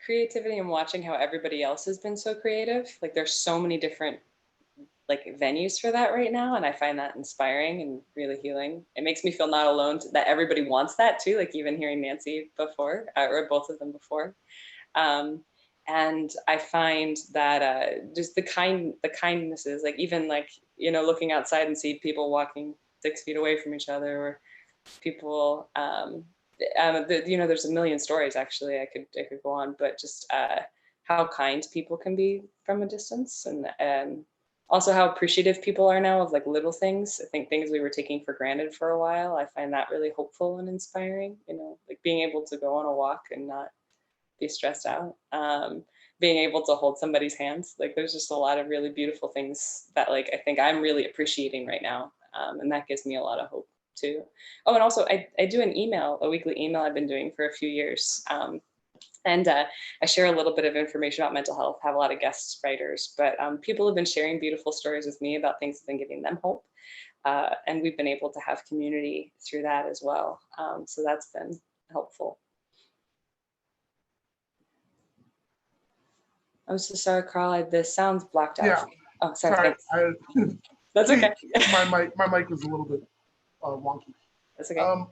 creativity and watching how everybody else has been so creative. Like there's so many different like venues for that right now, and I find that inspiring and really healing. It makes me feel not alone, that everybody wants that too, like even hearing Nancy before or both of them before. And I find that just the kindnesses, like even like, you know, looking outside and see people walking 6 feet away from each other, or people you know, there's a million stories actually I could go on, but just how kind people can be from a distance, and also how appreciative people are now of like little things. I think things we were taking for granted for a while, I find that really hopeful and inspiring, you know, like being able to go on a walk and not be stressed out, being able to hold somebody's hands. Like there's just a lot of really beautiful things that like I think I'm really appreciating right now, and that gives me a lot of hope too. Oh, and also I do a weekly email I've been doing for a few years, and I share a little bit of information about mental health, have a lot of guest writers, but people have been sharing beautiful stories with me about things that have been giving them hope, and we've been able to have community through that as well, so that's been helpful. I'm so sorry, Carl. The sound's blocked out. Yeah. Oh, sorry. That's Kate, okay. my mic was a little bit wonky. That's okay.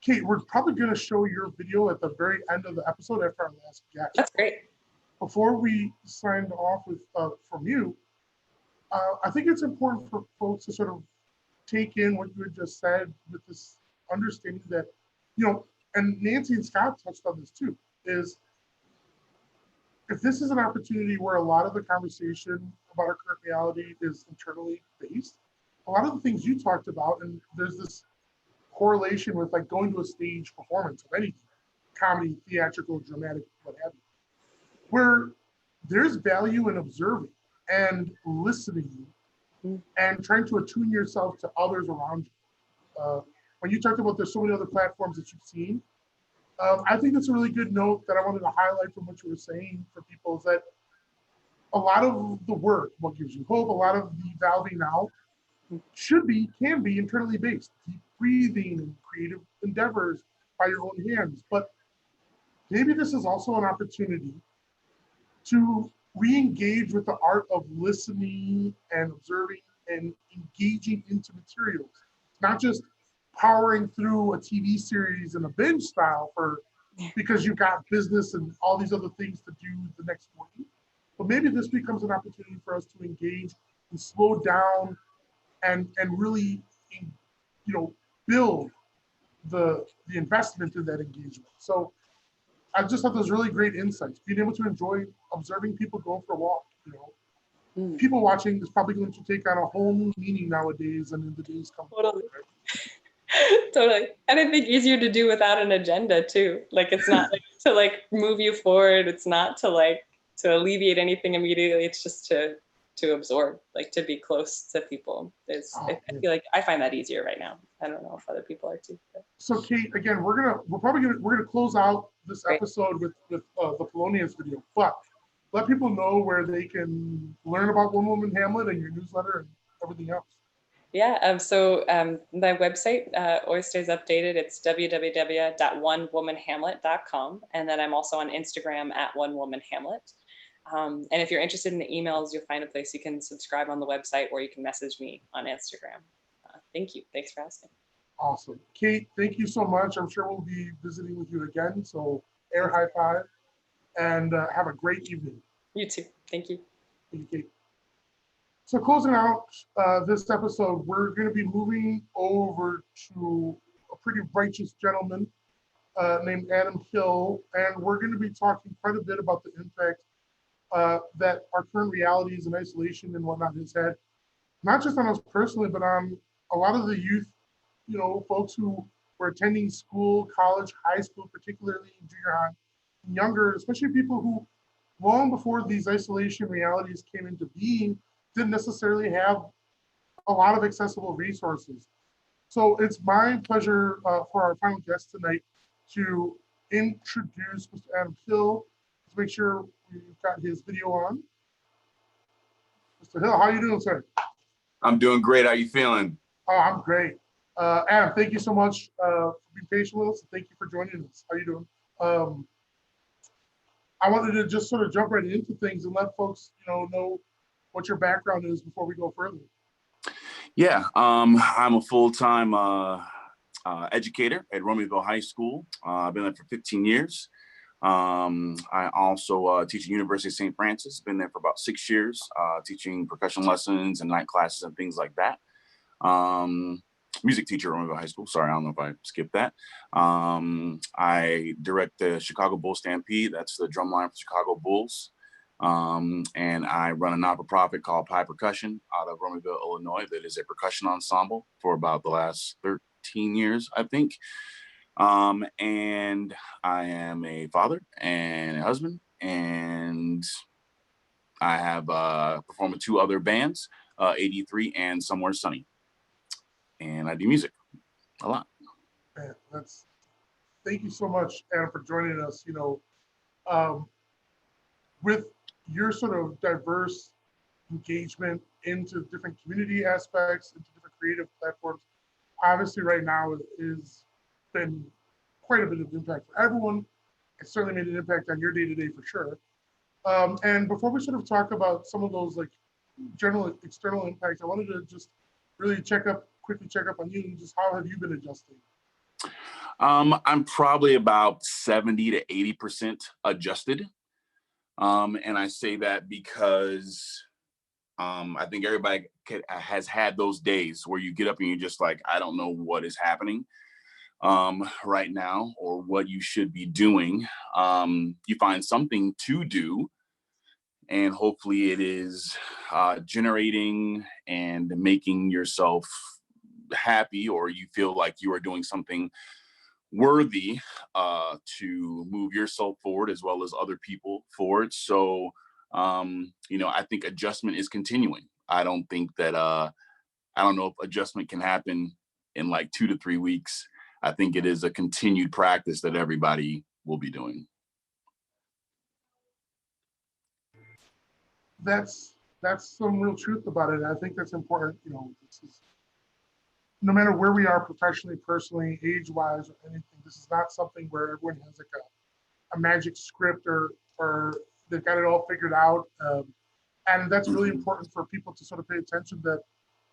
Kate, we're probably going to show your video at the very end of the episode after our last guest. That's great. Before we signed off with from you, I think it's important for folks to sort of take in what you had just said with this understanding that, you know, and Nancy and Scott touched on this too, is if this is an opportunity where a lot of the conversation about our current reality is internally based, a lot of the things you talked about, and there's this correlation with like going to a stage performance of anything, comedy, theatrical, dramatic, what have you, where there's value in observing and listening and trying to attune yourself to others around you. When you talked about there's so many other platforms that you've seen, I think that's a really good note that I wanted to highlight from what you were saying for people, is that a lot of the work, what gives you hope, a lot of the valving out can be internally based, deep breathing and creative endeavors by your own hands. But maybe this is also an opportunity to re-engage with the art of listening and observing and engaging into materials, not just powering through a TV series in a binge style because you've got business and all these other things to do the next morning. But maybe this becomes an opportunity for us to engage and slow down and really, you know, build the investment in that engagement. So I just thought those really great insights. Being able to enjoy observing people go for a walk, you know. People watching is probably going to take on a whole new meaning nowadays and in the days coming. Totally. Totally. And I think easier to do without an agenda too. Like it's not like to like move you forward. It's not to like to alleviate anything immediately. It's just to to absorb, like to be close to people. I feel like I find that easier right now. I don't know if other people are too. But. So Kate, again, we're gonna close out this Great. episode with the Polonius video, but let people know where they can learn about One Woman Hamlet and your newsletter and everything else. Yeah, so my website always stays updated. It's www.onewomanhamlet.com. And then I'm also on Instagram at onewomanhamlet. And if you're interested in the emails, you'll find a place you can subscribe on the website, or you can message me on Instagram. Thank you. Thanks for asking. Awesome. Kate, thank you so much. I'm sure we'll be visiting with you again. So air high five and have a great evening. You too. Thank you. Thank you, Kate. So closing out this episode, we're going to be moving over to a pretty righteous gentleman named Adam Hill, and we're going to be talking quite a bit about the impact that our current realities and isolation and whatnot has had, not just on us personally, but on a lot of the youth, folks who were attending school, college, high school, particularly junior high, and younger, especially people who long before these isolation realities came into being, didn't necessarily have a lot of accessible resources. So it's my pleasure for our final guest tonight to introduce Mr. Adam Hill. Let's make sure we've got his video on. Mr. Hill, how are you doing, sir? I'm doing great. How you feeling? Oh, I'm great. Adam, thank you so much for being patient with us. Thank you for joining us. How are you doing? I wanted to just sort of jump right into things and let folks, know what your background is before we go further. Yeah, I'm a full-time educator at Romeoville High School. I've been there for 15 years. I also teach at University of St. Francis. Been there for about 6 years, teaching percussion lessons and night classes and things like that. Music teacher at Romeoville High School. Sorry, I don't know if I skipped that. I direct the Chicago Bulls Stampede. That's the drumline for Chicago Bulls. And I run a not-for-profit called Pie Percussion out of Romeoville, Illinois, that is a percussion ensemble for about the last 13 years, I think. And I am a father and a husband, and I have performed with 2 other bands, 83 and Somewhere Sunny. And I do music a lot. Man, thank you so much, Adam, for joining us. With your sort of diverse engagement into different community aspects, into different creative platforms, obviously right now is been quite a bit of impact for everyone. It certainly made an impact on your day-to-day for sure. And before we sort of talk about some of those like general external impacts, I wanted to just really quickly check up on you and just how have you been adjusting? I'm probably about 70 to 80% adjusted. And I say that because I think everybody has had those days where you get up and you're just like, I don't know what is happening right now or what you should be doing. You find something to do, and hopefully it is generating and making yourself happy, or you feel like you are doing something worthy to move yourself forward as well as other people forward. So, I think adjustment is continuing. I don't think that, I don't know if adjustment can happen in like 2 to 3 weeks. I think it is a continued practice that everybody will be doing. That's some real truth about it. I think that's important. No matter where we are professionally, personally, age-wise, or anything, this is not something where everyone has like a magic script or they've got it all figured out. And that's really important for people to sort of pay attention that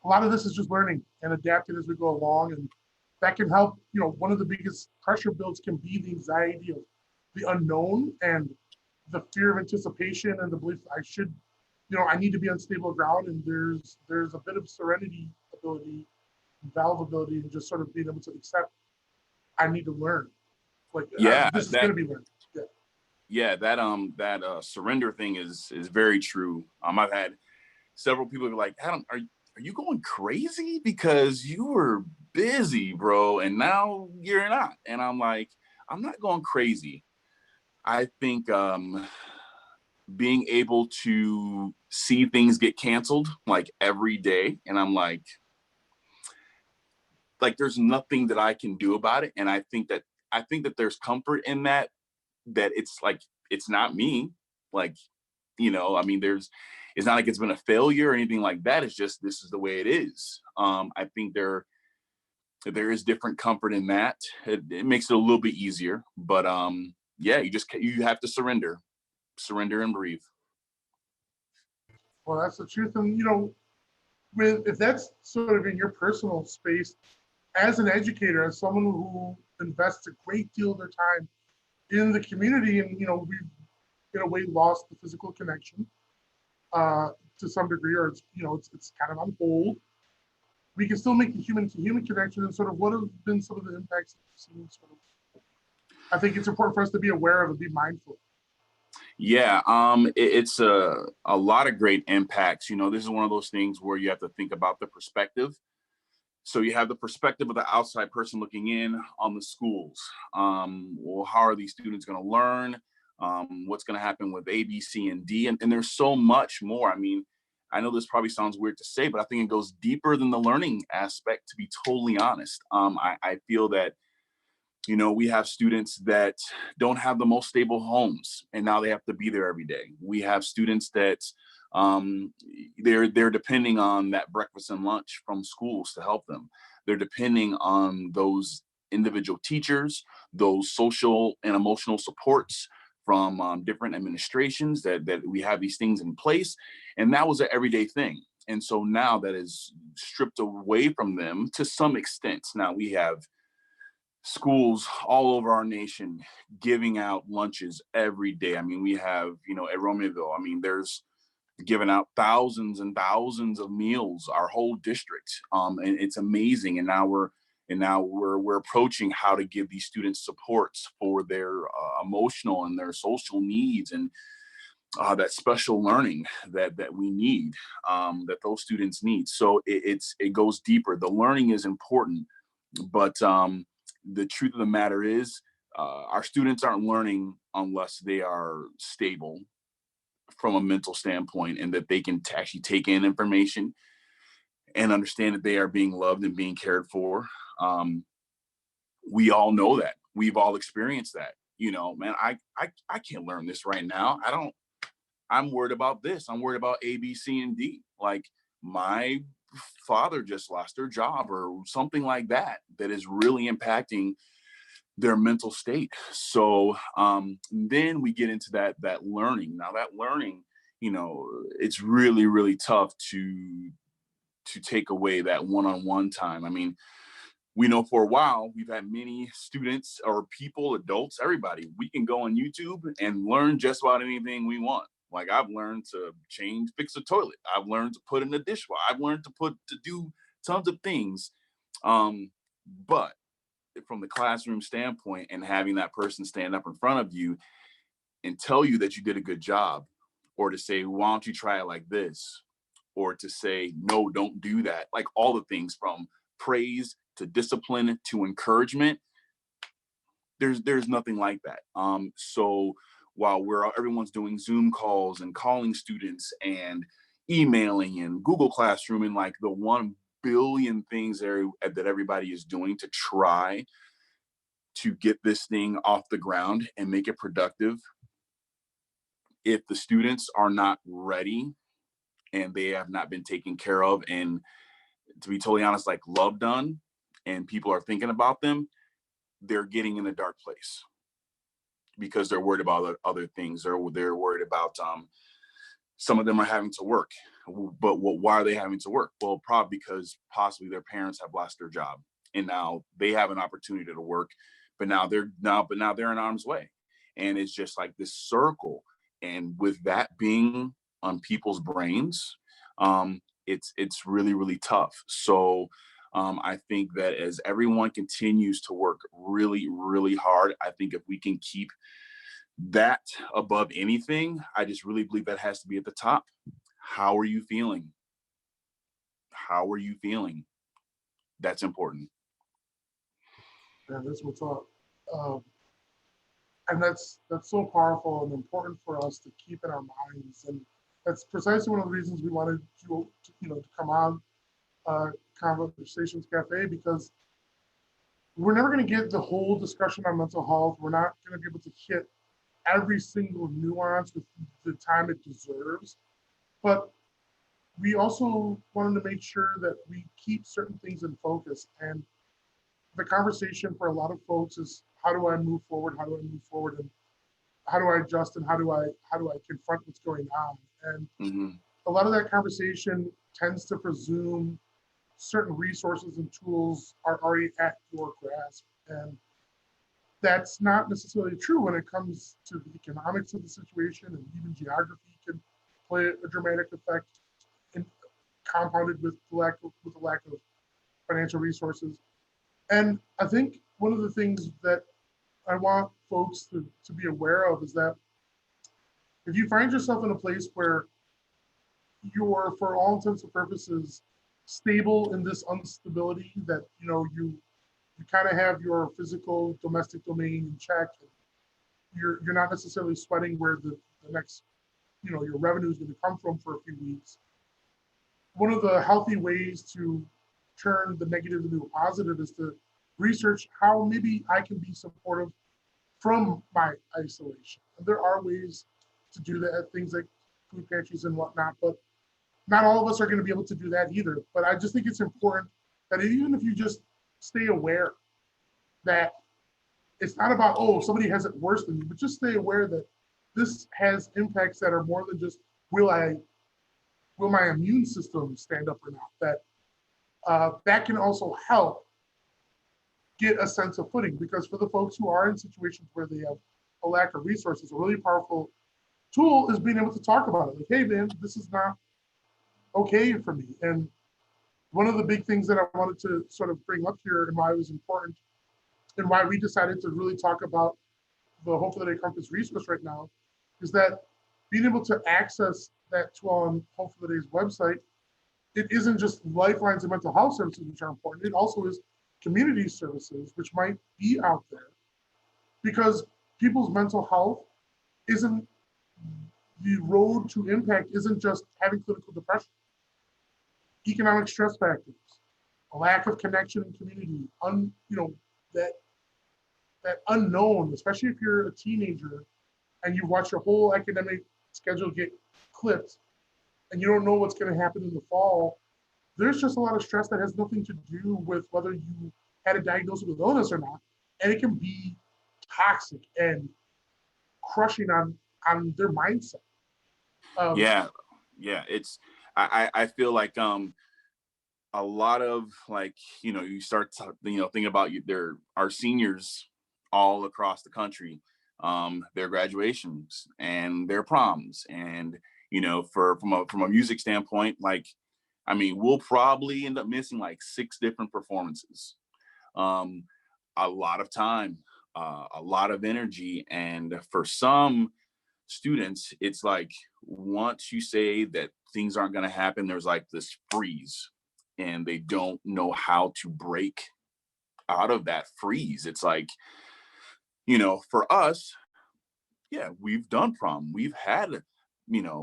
a lot of this is just learning and adapting as we go along. And that can help, one of the biggest pressure builds can be the anxiety of the unknown and the fear of anticipation and the belief I should, I need to be on stable ground. And there's a bit of serenity ability, valve ability, and just sort of being able to accept I need to learn. Like, this is going to be learned. Yeah, that surrender thing is very true. I've had several people be like, Adam, are you going crazy? Because you were busy, bro, and now you're not. And I'm like, I'm not going crazy. I think being able to see things get canceled like every day, and I'm like there's nothing that I can do about it. And I think that there's comfort in that it's like it's not me. Like, I mean, it's not like it's been a failure or anything like that. It's just this is the way it is. I think there is different comfort in that. It makes it a little bit easier, but yeah, you have to surrender and breathe. Well, that's the truth. And, if that's sort of in your personal space, as an educator, as someone who invests a great deal of their time in the community, and, we've in a way lost the physical connection to some degree, or it's kind of on hold. We can still make the human to human connection, and sort of what have been some of the impacts that you've seen. I think it's important for us to be aware of and be mindful. Yeah, it's a lot of great impacts. This is one of those things where you have to think about the perspective. So you have the perspective of the outside person looking in on the schools. Well, how are these students going to learn? What's going to happen with A, B, C, and D? And there's so much more. I mean, I know this probably sounds weird to say, but I think it goes deeper than the learning aspect, to be totally honest. I feel that, we have students that don't have the most stable homes, and now they have to be there every day. We have students that they're depending on that breakfast and lunch from schools to help them. They're depending on those individual teachers, those social and emotional supports from different administrations that we have these things in place. And that was an everyday thing. And so now that is stripped away from them to some extent. Now we have schools all over our nation giving out lunches every day. I mean, we have, at Romeoville, I mean, there's giving out thousands and thousands of meals, our whole district. And it's amazing. And now we're approaching how to give these students supports for their emotional and their social needs, and that special learning that we need, that those students need. So it goes deeper. The learning is important, but the truth of the matter is our students aren't learning unless they are stable from a mental standpoint, and that they can actually take in information and understand that they are being loved and being cared for. We all know that. We've all experienced that. Man, I can't learn this right now. I'm worried about this. I'm worried about A, B, C, and D. Like, my father just lost their job or something like that is really impacting their mental state. So then we get into that learning. Now that learning, it's really, really tough to take away that one-on-one time. I mean, we know for a while we've had many students or people, adults, everybody, we can go on YouTube and learn just about anything we want. Like, I've learned to fix a toilet. I've learned to put in the dishwasher. I've learned to do tons of things. But from the classroom standpoint, and having that person stand up in front of you and tell you that you did a good job, or to say, why don't you try it like this? Or to say, no, don't do that. Like, all the things from praise to discipline to encouragement, there's nothing like that. So while everyone's doing Zoom calls and calling students and emailing and Google Classroom and like the 1 billion things that everybody is doing to try to get this thing off the ground and make it productive, if the students are not ready and they have not been taken care of, and to be totally honest, like love done, and people are thinking about them, they're getting in a dark place because they're worried about other things. They're worried about some of them are having to work. But why are they having to work? Well, probably because possibly their parents have lost their job, and now they have an opportunity to work, but now they're in harm's way. And it's just like this circle. And with that being on people's brains, it's really, really tough. So I think that as everyone continues to work really, really hard, I think if we can keep that above anything, I just really believe that has to be at the top. How are you feeling? How are you feeling? That's important. Yeah, that's what's up. And that's so powerful and important for us to keep in our minds. And that's precisely one of the reasons we wanted to come on Conversations Cafe, because we're never going to get the whole discussion on mental health. We're not going to be able to hit every single nuance with the time it deserves. But we also wanted to make sure that we keep certain things in focus. And the conversation for a lot of folks is, how do I move forward? How do I move forward? And how do I adjust? And how do I confront what's going on? And a lot of that conversation tends to presume certain resources and tools are already at your grasp. And that's not necessarily true when it comes to the economics of the situation, and even geography can play a dramatic effect, and compounded with the lack of financial resources. And I think one of the things that I want folks to be aware of is that if you find yourself in a place where you're, for all intents and purposes, stable in this instability, that you kind of have your physical domestic domain in check, and you're not necessarily sweating where the next your revenue is going to come from for a few weeks. One of the healthy ways to turn the negative into a positive is to research how maybe I can be supportive from my isolation. And there are ways to do that, things like food pantries and whatnot, but not all of us are going to be able to do that either. But I just think it's important that even if you just stay aware that it's not about, oh, somebody has it worse than you, but just stay aware that this has impacts that are more than just, will my immune system stand up or not? That can also help get a sense of footing, because for the folks who are in situations where they have a lack of resources, a really powerful tool is being able to talk about it. Like, hey man, this is not okay for me. And one of the big things that I wanted to sort of bring up here, and why it was important, and why we decided to really talk about the Hope for the Day Compass resource right now, is that being able to access that tool on Hope for the Day's website, it isn't just lifelines and mental health services, which are important. It also is community services, which might be out there, because people's mental health isn't, the road to impact isn't just having clinical depression. Economic stress factors, a lack of connection and community, that unknown, especially if you're a teenager and you watch your whole academic schedule get clipped and you don't know what's going to happen in the fall. There's just a lot of stress that has nothing to do with whether you had a diagnosis with illness or not. And it can be toxic and crushing on their mindset. Yeah. It's, I feel like a lot of, like, you start to, thinking about our seniors all across the country, their graduations and their proms, and from a music standpoint, like, I mean, we'll probably end up missing like 6 different performances, a lot of time, a lot of energy. And for some students, it's like, once you say that things aren't going to happen, there's like this freeze, and they don't know how to break out of that freeze. It's like, for us, yeah, we've done prom, we've had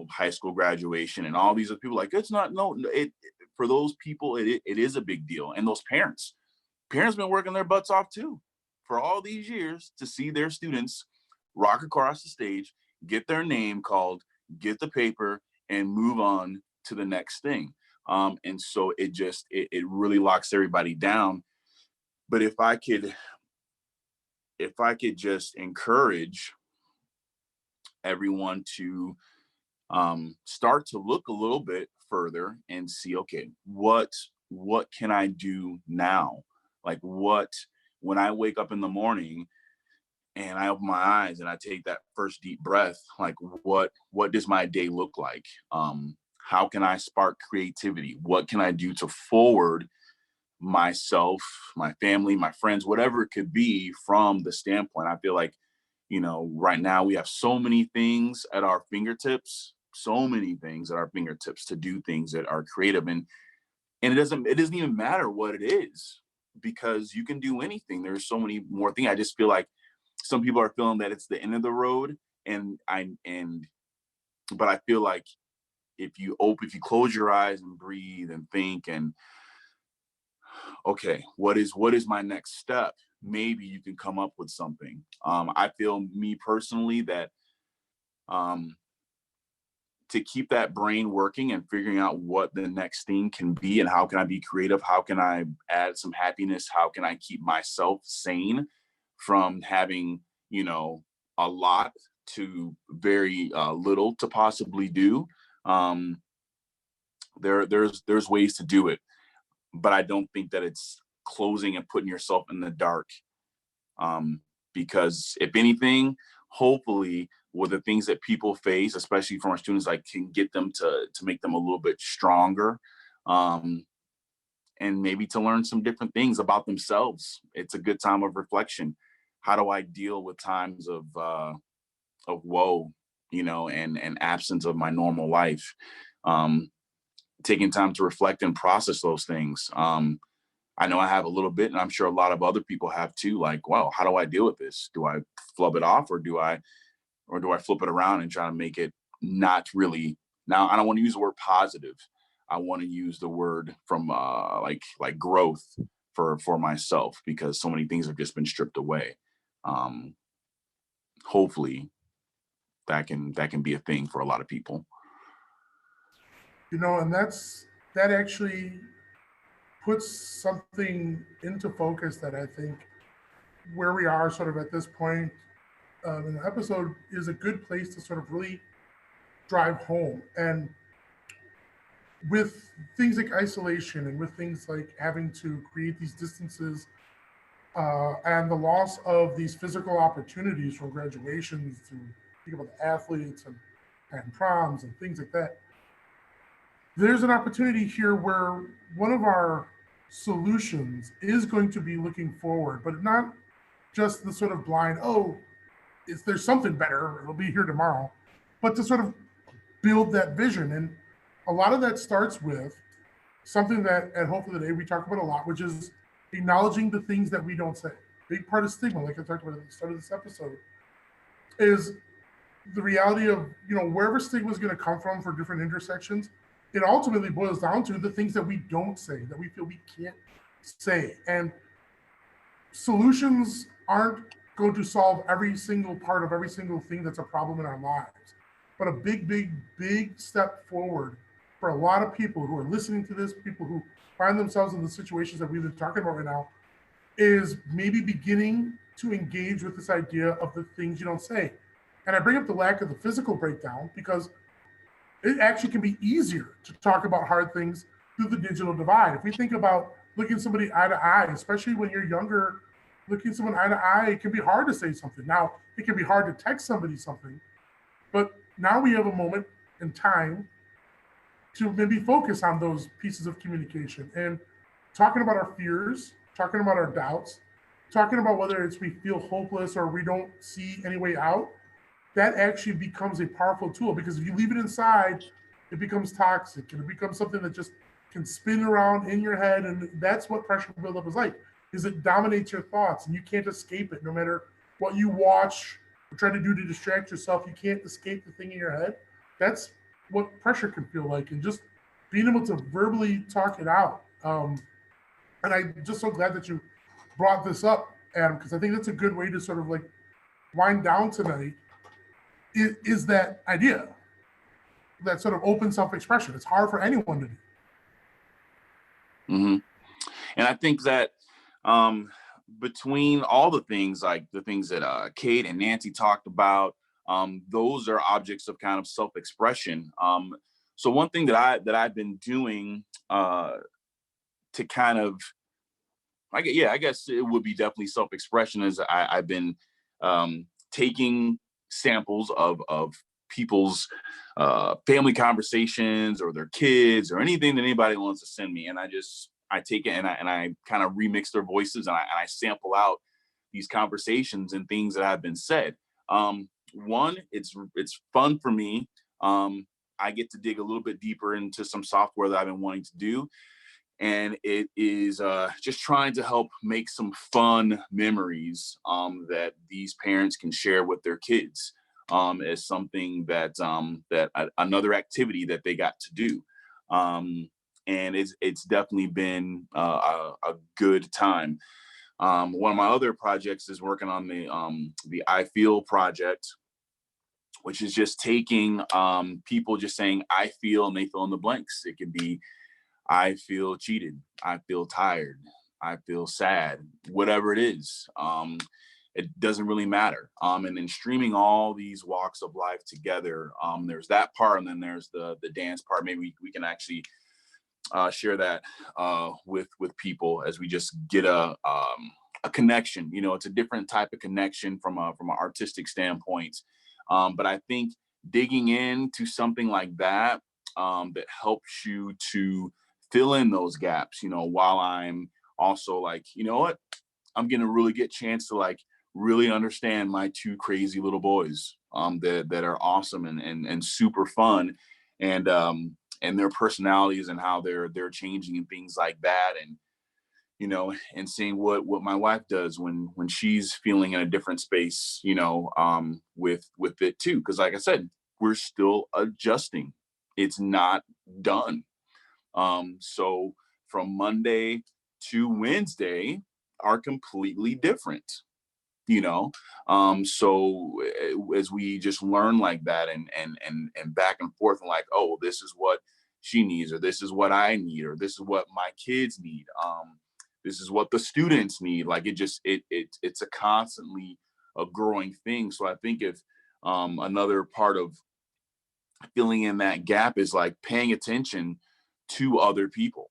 high school graduation, and all these other people, like, it's not, no, it, for those people, it is a big deal. And those parents been working their butts off too for all these years to see their students rock across the stage, get their name called, get the paper, and move on to the next thing. And so it really locks everybody down. But if I could just encourage everyone to start to look a little bit further and see, okay, what can I do now? Like, when I wake up in the morning and I open my eyes and I take that first deep breath, like, what does my day look like? How can I spark creativity? What can I do to forward myself, my family, my friends, whatever it could be, from the standpoint? I feel like, right now we have so many things at our fingertips, to do things that are creative. And it doesn't even matter what it is, because you can do anything. There's so many more things. I just feel like some people are feeling that it's the end of the road, but I feel like if you close your eyes and breathe and think and, okay, what is my next step? Maybe you can come up with something. I feel, me personally, that to keep that brain working and figuring out what the next thing can be and how can I be creative, how can I add some happiness, how can I keep myself sane from having, a lot to very little to possibly do. There's ways to do it, but I don't think that it's closing and putting yourself in the dark. Because if anything, hopefully with the things that people face, especially from our students, I can get them to make them a little bit stronger, and maybe to learn some different things about themselves. It's a good time of reflection. How do I deal with times of woe, and absence of my normal life? Taking time to reflect and process those things. I know I have a little bit, and I'm sure a lot of other people have too. Like, well, how do I deal with this? Do I flub it off, or do I flip it around and try to make it not really? Now, I don't want to use the word positive. I want to use the word from like growth for myself, because so many things have just been stripped away. Hopefully, that can be a thing for a lot of people. And that actually puts something into focus that I think where we are sort of at this point in the episode is a good place to sort of really drive home. And with things like isolation and with things like having to create these distances and the loss of these physical opportunities from graduations, to think about the athletes and proms and things like that, there's an opportunity here where one of our solutions is going to be looking forward, but not just the sort of blind, oh, if there's something better, it'll be here tomorrow, but to sort of build that vision. And a lot of that starts with something that at Hope for the Day we talk about a lot, which is acknowledging the things that we don't say. Big part of stigma, like I talked about at the start of this episode, is the reality of, wherever stigma is going to come from for different intersections, it ultimately boils down to the things that we don't say, that we feel we can't say. And solutions aren't going to solve every single part of every single thing that's a problem in our lives. But a big, big, big step forward for a lot of people who are listening to this, people who find themselves in the situations that we've been talking about right now, is maybe beginning to engage with this idea of the things you don't say. And I bring up the lack of the physical breakdown because it actually can be easier to talk about hard things through the digital divide. If we think about looking somebody eye to eye, especially when you're younger, looking someone eye to eye, it can be hard to say something. Now, it can be hard to text somebody something, but now we have a moment in time to maybe focus on those pieces of communication and talking about our fears, talking about our doubts, talking about whether it's we feel hopeless or we don't see any way out. That actually becomes a powerful tool, because if you leave it inside, it becomes toxic and it becomes something that just can spin around in your head. And that's what pressure buildup is like, is it dominates your thoughts and you can't escape it. No matter what you watch or try to do to distract yourself, you can't escape the thing in your head. That's what pressure can feel like, and just being able to verbally talk it out. And I'm just so glad that you brought this up, Adam, because I think that's a good way to sort of like wind down tonight. Is that idea, that sort of open self-expression. It's hard for anyone to do. Mm-hmm. And I think that between all the things, like the things that Kate and Nancy talked about, those are objects of kind of self-expression. So one thing that I've been doing to kind of, I guess it would be definitely self-expression, is I've been taking samples of people's family conversations or their kids or anything that anybody wants to send me, and I take it and I kind of remix their voices, and I sample out these conversations and things that have been said. One, it's fun for me. I get to dig a little bit deeper into some software that I've been wanting to do. And it is just trying to help make some fun memories that these parents can share with their kids as something that another activity that they got to do. And it's definitely been a good time. One of my other projects is working on the I Feel project, which is just taking people just saying I feel, and they fill in the blanks. It could be I feel cheated, I feel tired, I feel sad, whatever it is. It doesn't really matter. And then streaming all these walks of life together. There's that part, and then there's the dance part. Maybe we can actually share that with people as we just get a connection. You know, it's a different type of connection from an artistic standpoint. But I think digging into something like that that helps you to fill in those gaps, you know, while I'm also like, you know what, I'm gonna really get a chance to like really understand my two crazy little boys that are awesome and super fun, and their personalities and how they're changing and things like that. And you know, and seeing what my wife does when she's feeling in a different space, you know, with it too. Because like I said, we're still adjusting. It's not done. So from Monday to Wednesday are completely different, you know. So as we just learn like that and back and forth, and like, oh, this is what she needs, or this is what I need, or this is what my kids need. This is what the students need. Like it's a constantly a growing thing. So I think if another part of filling in that gap is like paying attention to other people.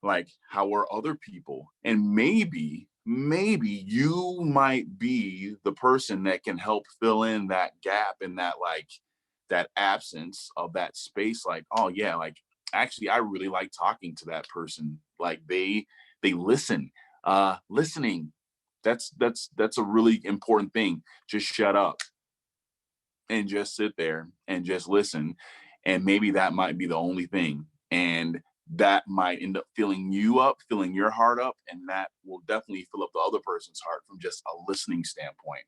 Like, how are other people? And maybe you might be the person that can help fill in that gap and that like that absence of that space. Like, oh yeah, like actually I really like talking to that person. Like they listen. Listening, that's a really important thing. Just shut up and just sit there and just listen. And maybe that might be the only thing. And that might end up filling you up, filling your heart up, and that will definitely fill up the other person's heart from just a listening standpoint.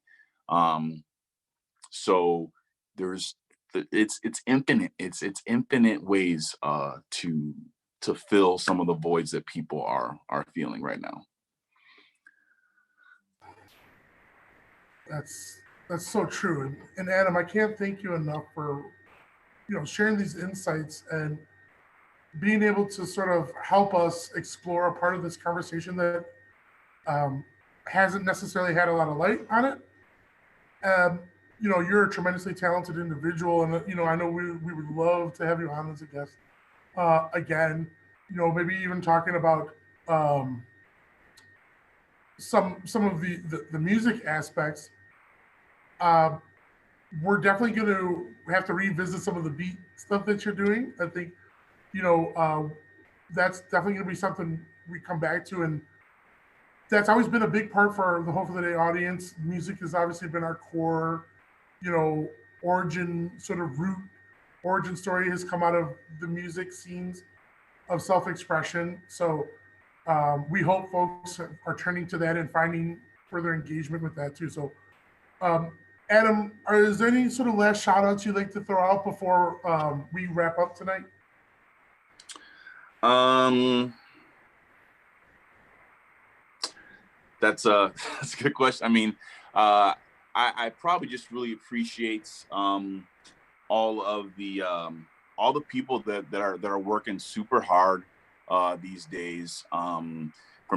So there's it's infinite. It's infinite ways to fill some of the voids that people are feeling right now. That's so true. And Adam, I can't thank you enough for sharing these insights and being able to sort of help us explore a part of this conversation that hasn't necessarily had a lot of light on it. Um, you're a tremendously talented individual, and I know we would love to have you on as a guest again. Maybe even talking about some of the music aspects. We're definitely going to have to revisit some of the beat stuff that you're doing. I think that's definitely going to be something we come back to, and that's always been a big part for the Hope for the Day audience. Music has obviously been our core, origin story has come out of the music scenes of self-expression. So we hope folks are turning to that and finding further engagement with that too. So Adam, is there any sort of last shout outs you'd like to throw out before we wrap up tonight? That's a good question. I mean, I probably just really appreciate all the people that are working super hard these days, from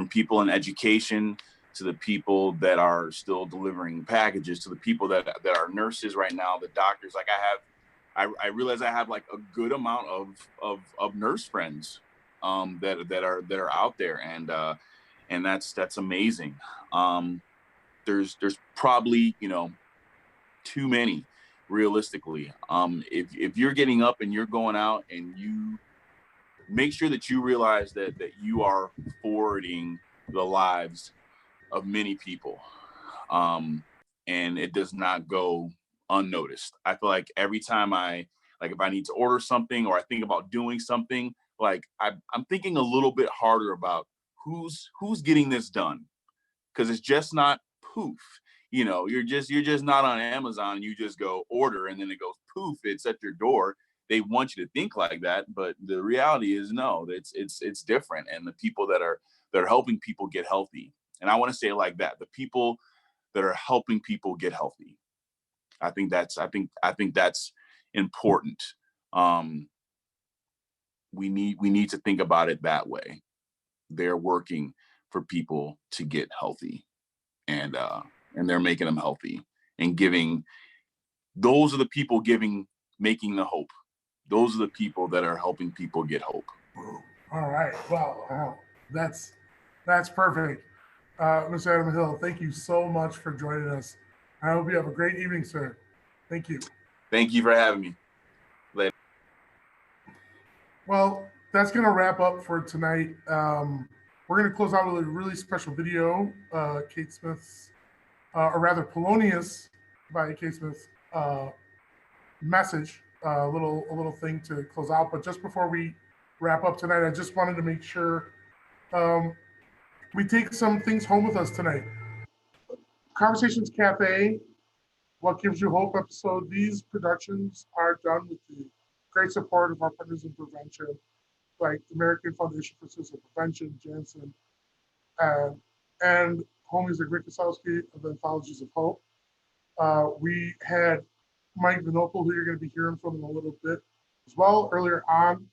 people in education to the people that are still delivering packages, to the people that are nurses right now, the doctors. Like I realize I have like a good amount of nurse friends that are out there, and that's amazing. There's probably too many, realistically. If you're getting up and you're going out, and you make sure that you realize that you are forwarding the lives of many people, and it does not go unnoticed. I feel like every time if I need to order something or I think about doing something, like I'm thinking a little bit harder about who's getting this done, because it's just not poof. You know, you're just not on Amazon. You just go order and then it goes poof. It's at your door. They want you to think like that, but the reality is no. It's different. And the people that are helping people get healthy, and I want to say it like that: the people that are helping people get healthy. I think that's important. We need to think about it that way. They're working for people to get healthy, and they're making them healthy and giving. Those are the people making the hope. Those are the people that are helping people get hope. All right. Well, that's perfect. Mr. Adam Hill, thank you so much for joining us. I hope you have a great evening, sir. Thank you. Thank you for having me. Later. Well, that's going to wrap up for tonight. We're going to close out with a really special video, Kate Smith's, or rather Polonius by Kate Smith's message, a little thing to close out. But just before we wrap up tonight, I just wanted to make sure we take some things home with us tonight. Conversations Cafe, What Gives You Hope episode. These productions are done with the great support of our partners in prevention, like the American Foundation for Suicide Prevention, Janssen, and homies like Rick Kosowski of the Anthologies of Hope. We had Mike Vinopal, who you're going to be hearing from in a little bit as well. Earlier on,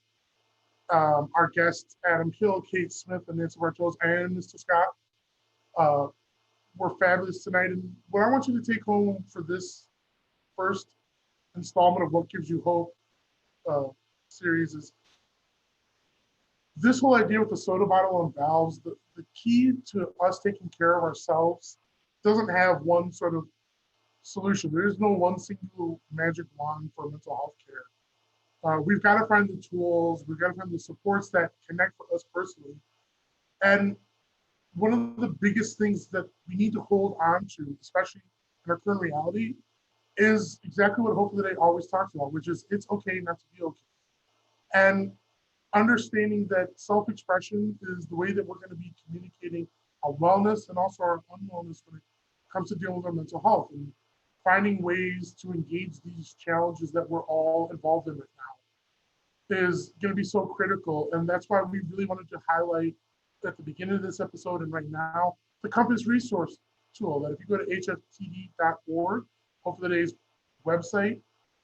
our guests, Adam Hill, Kate Smith, and Nancy Bartosz, and Mr. Scott, were fabulous tonight. And what I want you to take home for this first installment of What Gives You Hope series is this whole idea with the soda bottle and valves. The key to us taking care of ourselves doesn't have one sort of solution. There is no one single magic wand for mental health care. We've got to find the tools, we've got to find the supports that connect for us personally. And one of the biggest things that we need to hold on to, especially in our current reality, is exactly what Hope for the Day always talks about, which is it's okay not to be okay. And understanding that self-expression is the way that we're going to be communicating our wellness and also our unwellness when it comes to dealing with our mental health, and finding ways to engage these challenges that we're all involved in right now is going to be so critical. And that's why we really wanted to highlight at the beginning of this episode and right now, the Compass resource tool that if you go to hftd.org, Hope for the Day's website,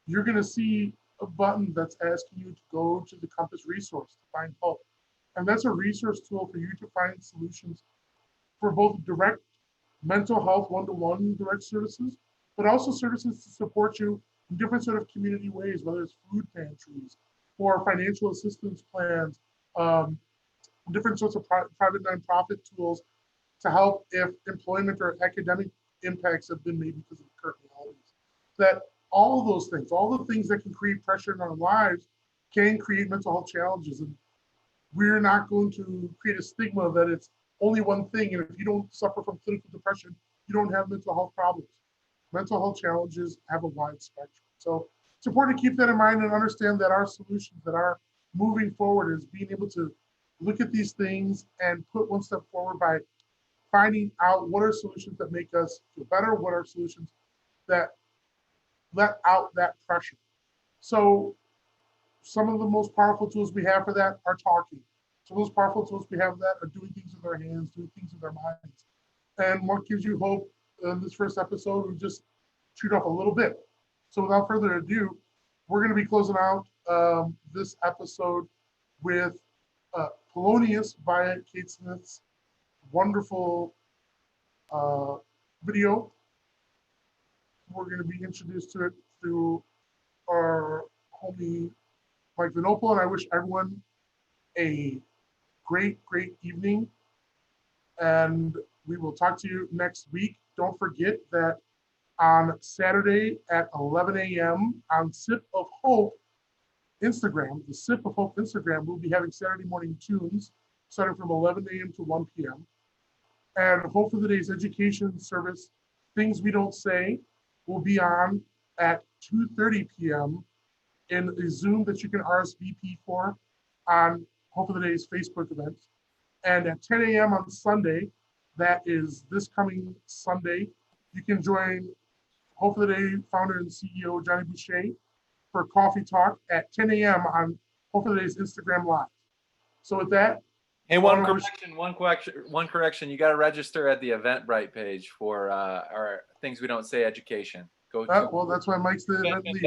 you're going to see a button that's asking you to go to the Compass resource to find help. And that's a resource tool for you to find solutions for both direct mental health one-to-one direct services, but also services to support you in different sort of community ways, whether it's food pantries or financial assistance plans, different sorts of private nonprofit tools to help if employment or academic impacts have been made because of the current realities. That all of those things, all the things that can create pressure in our lives can create mental health challenges. And we're not going to create a stigma that it's only one thing. And if you don't suffer from clinical depression, you don't have mental health problems. Mental health challenges have a wide spectrum. So it's important to keep that in mind and understand that our solutions that are moving forward is being able to look at these things and put one step forward by finding out what are solutions that make us feel better, what are solutions that let out that pressure. So some of the most powerful tools we have for that are talking. Some of those powerful tools we have for that are doing things with our hands, doing things with our minds. And what gives you hope in this first episode, we just shoot off a little bit. So without further ado, we're going to be closing out this episode with Polonius by Kate Smith's wonderful video. We're going to be introduced to it through our homie Mike Vinopal, and I wish everyone a great evening, and we will talk to you next week. Don't forget that on Saturday at 11 a.m. on Sip of Hope Instagram, the Sip of Hope Instagram, we'll be having Saturday morning tunes starting from 11 a.m. to 1 p.m. And Hope for the Day's education service, Things We Don't Say, will be on at 2:30 p.m. in a Zoom that you can RSVP for on Hope of the Day's Facebook event. And at 10 a.m. on Sunday, that is this coming Sunday, you can join Hope of the Day founder and CEO Johnny Boucher for coffee talk at 10 a.m. on Hope of the Day's Instagram Live. So with that, And one correction. You got to register at the Eventbrite page for our things we don't say education. Go to well, that's why Mike's the event lead.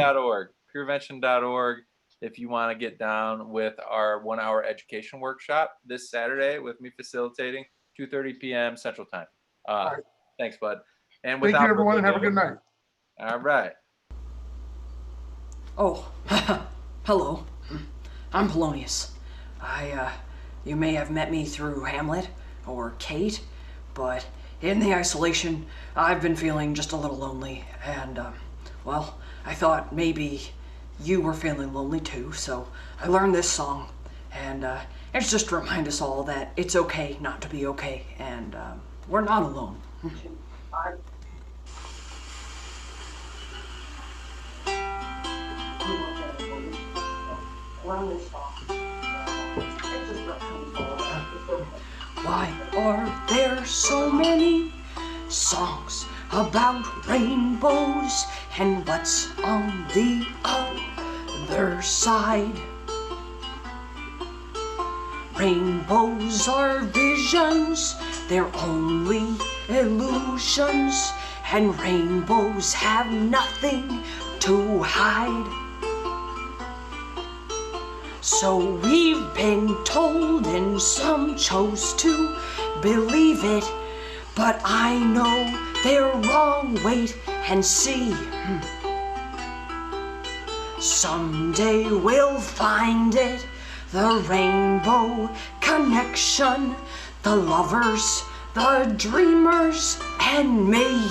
purevention.org if you want to get down with our 1 hour education workshop this Saturday with me facilitating, 2:30 p.m. Central Time. Right. Thanks, bud. And Thank you, everyone, and have a good night. All right. Oh, hello. I'm Polonius. You may have met me through Hamlet or Kate, but in the isolation, I've been feeling just a little lonely, and, well, I thought maybe you were feeling lonely too, so I learned this song, and it's just to remind us all that it's okay not to be okay, and we're not alone. Why are there so many songs about rainbows, and what's on the other side? Rainbows are visions, they're only illusions, and rainbows have nothing to hide. So we've been told, and some chose to believe it, but I know they're wrong. Wait and see. Someday we'll find it, the rainbow connection, the lovers, the dreamers, and me.